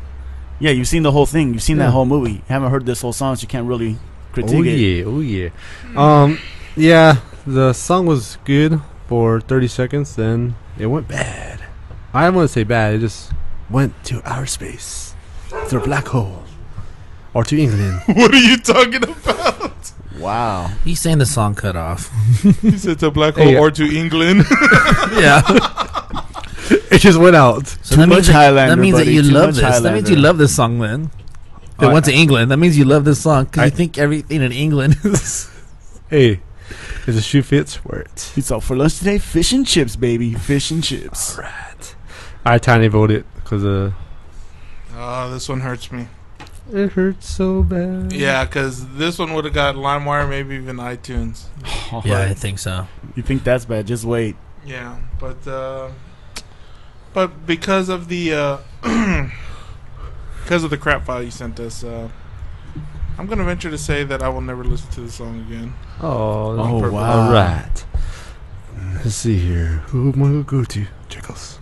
yeah, you've seen the whole thing. You've seen Yeah. that whole movie. You haven't heard this whole song, so you can't really critique it. Oh yeah. Yeah, the song was good for 30 seconds, then it went bad. I don't want to say bad, it just went to outer space. To a black hole. Or to England. What are you talking about? Wow. He's saying the song cut off. He said to black hole Hey, or to England. Yeah. It just went out. So Too that much means that, Highlander, that means that buddy. you Too love much this. That means Highlander. you love this song then. If it went to England, that means you love this song because you think everything in England is. Hey, if the shoe fits, wear it. It's all for lunch today. Fish and chips, baby. Fish and chips. Alright. I tiny voted because Oh, this one hurts me. it hurts so bad. Yeah, because this one would have got LimeWire, maybe even iTunes. Yeah, I think so. You think that's bad? Just wait. Yeah, but because of the because of the crap file you sent us, I'm gonna venture to say that I will never listen to the song again. Oh, Oh, wow. Alright. Let's see here. Who am I going to go to? Checkles.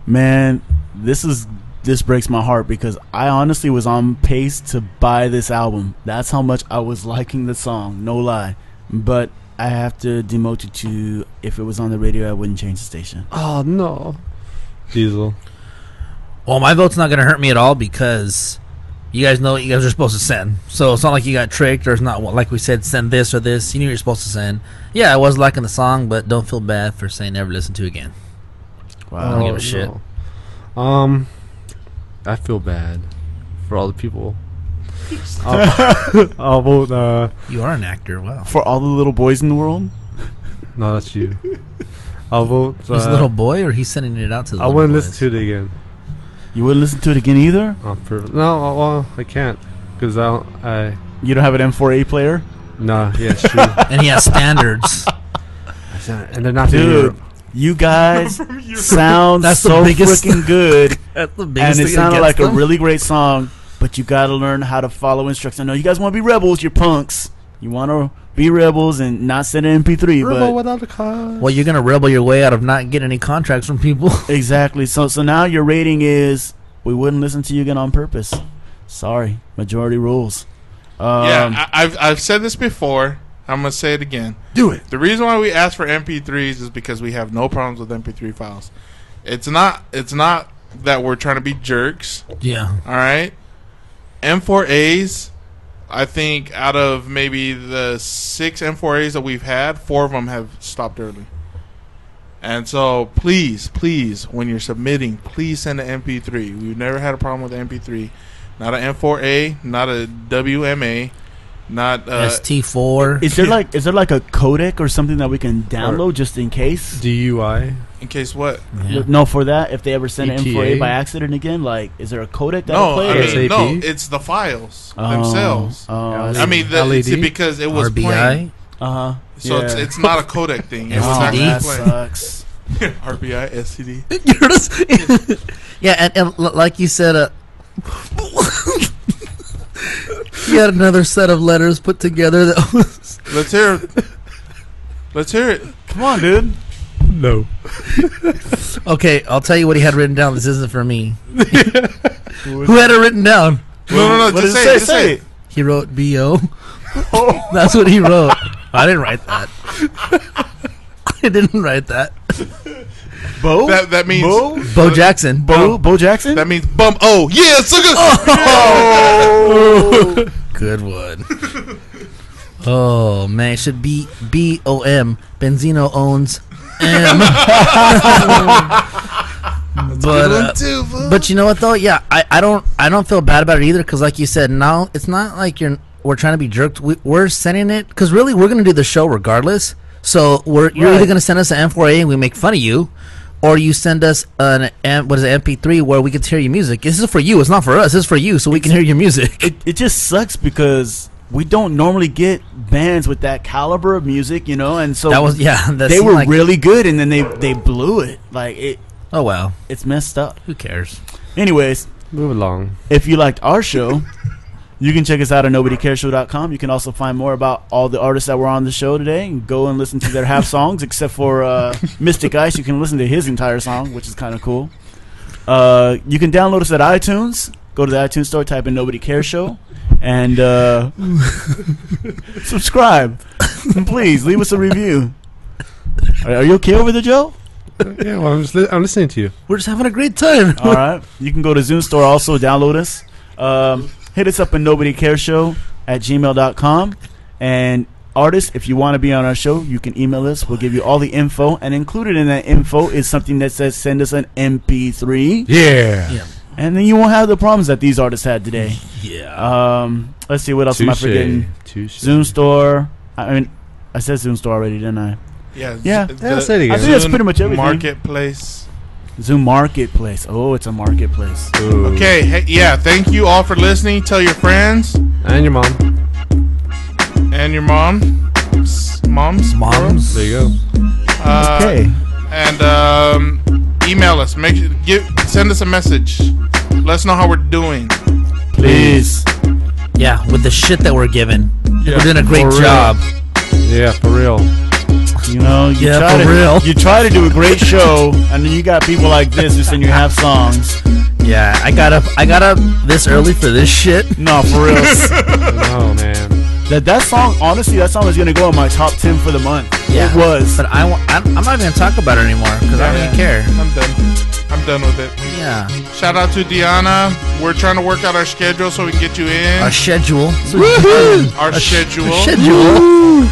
Man, this breaks my heart because I honestly was on pace to buy this album. That's how much I was liking the song, no lie. But I have to demote it to if it was on the radio, I wouldn't change the station. Oh, no. Diesel. Well, my vote's not going to hurt me at all because you guys know what you guys are supposed to send. So it's not like you got tricked or it's not like we said, send this or this. You knew what you're supposed to send. Yeah, I was liking the song, but don't feel bad for saying never listen to it again. I don't give a shit. No. I feel bad for all the people. I'll vote, You are an actor. Wow. For all the little boys in the world? no, that's you. I'll vote, He's a little boy or he's sending it out to the I little wouldn't boys? listen to it again. You wouldn't listen to it again either? No, well, I can't. Because I You don't have an M4A player? no, yeah, it's true. And he has standards. And they're not from Dude, Europe. you guys sound That's the so biggest- freaking good. That's the And biggest it thing sounded against like a them. really great song, but you got to learn how to follow instructions. I know you guys want to be rebels, you're punks. You want to be rebels and not send an MP3, Rebel but without a cause. Well, you're gonna rebel your way out of not getting any contracts from people. exactly. So now your rating is we wouldn't listen to you again on purpose. Sorry, majority rules. Yeah, I've said this before. I'm gonna say it again. Do it. The reason why we ask for MP3s is because we have no problems with MP3 files. It's not that we're trying to be jerks. Yeah. All right, M4As I think out of maybe the 6 M4As that we've had, 4 of them have stopped early. And so, please, when you're submitting, please send an MP3. We've never had a problem with an MP3. Not an M4A, not a WMA, not ST4. Is there like a codec or something that we can download just in case? DUI. in case what? Yeah. No, for that, if they ever send an ETA? M4A by accident again, like, is there a codec that'll No, play? I it? mean, SAP? no, it's the files themselves. I mean, LED? see, because it was RBI. playing. So It's not a codec thing. It was STD? actually that playing. sucks. RBI, STD. Yeah, and like you said, you had another set of letters put together that was Let's hear it. Let's hear it. Come on, dude. No. okay. I'll tell you what he had written down. This isn't for me. Who had it written down? No, What just does say it it. Just say it. He wrote B.O. That's what he wrote. I didn't write that. I didn't write that. Bo? That means Bo Jackson. Bo Jackson? that means bum. Oh yeah, sugar. Oh! Good one. Oh man, it should be B.O.M. Benzino owns M. But you know what though? Yeah, I don't feel bad about it either, because like you said, now it's not like we're trying to be jerked. We're sending it because really we're gonna do the show regardless. So you're either gonna send us an M4A and we make fun of you, or you send us an MP3 where we can hear your music. This is for you. It's not for us. It's for you, so we can hear your music. It just sucks because we don't normally get bands with that caliber of music, you know, and so they were really good, and then they blew it. Like it. Oh well, It's messed up. who cares? Anyways, Move along. if you liked our show, you can check us out at nobodycareshow.com. You can also find more about all the artists that were on the show today and go and listen to their half songs, except for Mystic Ice. You can listen to his entire song, which is kind of cool. You can download us at iTunes. Go to the iTunes store, type in Nobody Cares Show, and subscribe. And please, leave us a review. Are you okay over there, Joe? Yeah, well, I'm listening to you. We're just having a great time. All right. You can go to Zune Store also, download us. Hit us up at nobodycareshow@gmail.com. And artists, if you want to be on our show, you can email us. We'll give you all the info. And included in that info is something that says send us an MP3. Yeah. And then you won't have the problems that these artists had today. Yeah. Let's see, what else am I forgetting? Zune Store. I mean, I said Zune Store already, didn't I? Yeah. Yeah. Say it again. I think that's pretty much everything. Marketplace. Zoom Marketplace. Oh, it's a marketplace. Ooh. Okay. Hey, yeah. Thank you all for listening. Tell your friends And your mom. and your moms. Moms. There you go. Okay. And email us. Send us a message. Let us know how we're doing. Please. Yeah, with the shit that we're given, Yeah, we're doing a great for real. job. Yeah, for real. You know, you Yeah, try for to, real. You try to do a great show, and then you got people like this who send you half songs. Yeah, I got up this early for this shit. No, for real. Oh, man. that song, honestly, that song is gonna go in my top 10 for the month. Yeah, It was. But I'm not gonna talk about it anymore because I don't even care. I'm done with it. Yeah, Shout out to Deanna. We're trying to work out our schedule so we can get you in. our schedule. Our schedule. Schedule.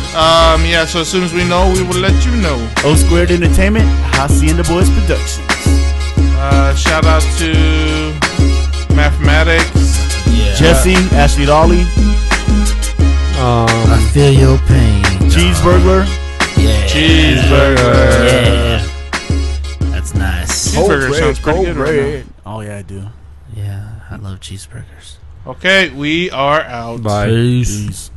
Yeah, so as soon as we know, we will let you know. O Squared Entertainment, Hasi and the Boys Productions. Shout out to Mathematics. Yeah. Jesse, Ashley Lawley, I feel your pain. Cheeseburger. Yeah. Cheeseburger. Yeah. That's nice. Cheeseburger sounds pretty good right Oh, yeah, I do. Yeah, I love cheeseburgers. now. Okay, we are out. Bye. Peace. Peace.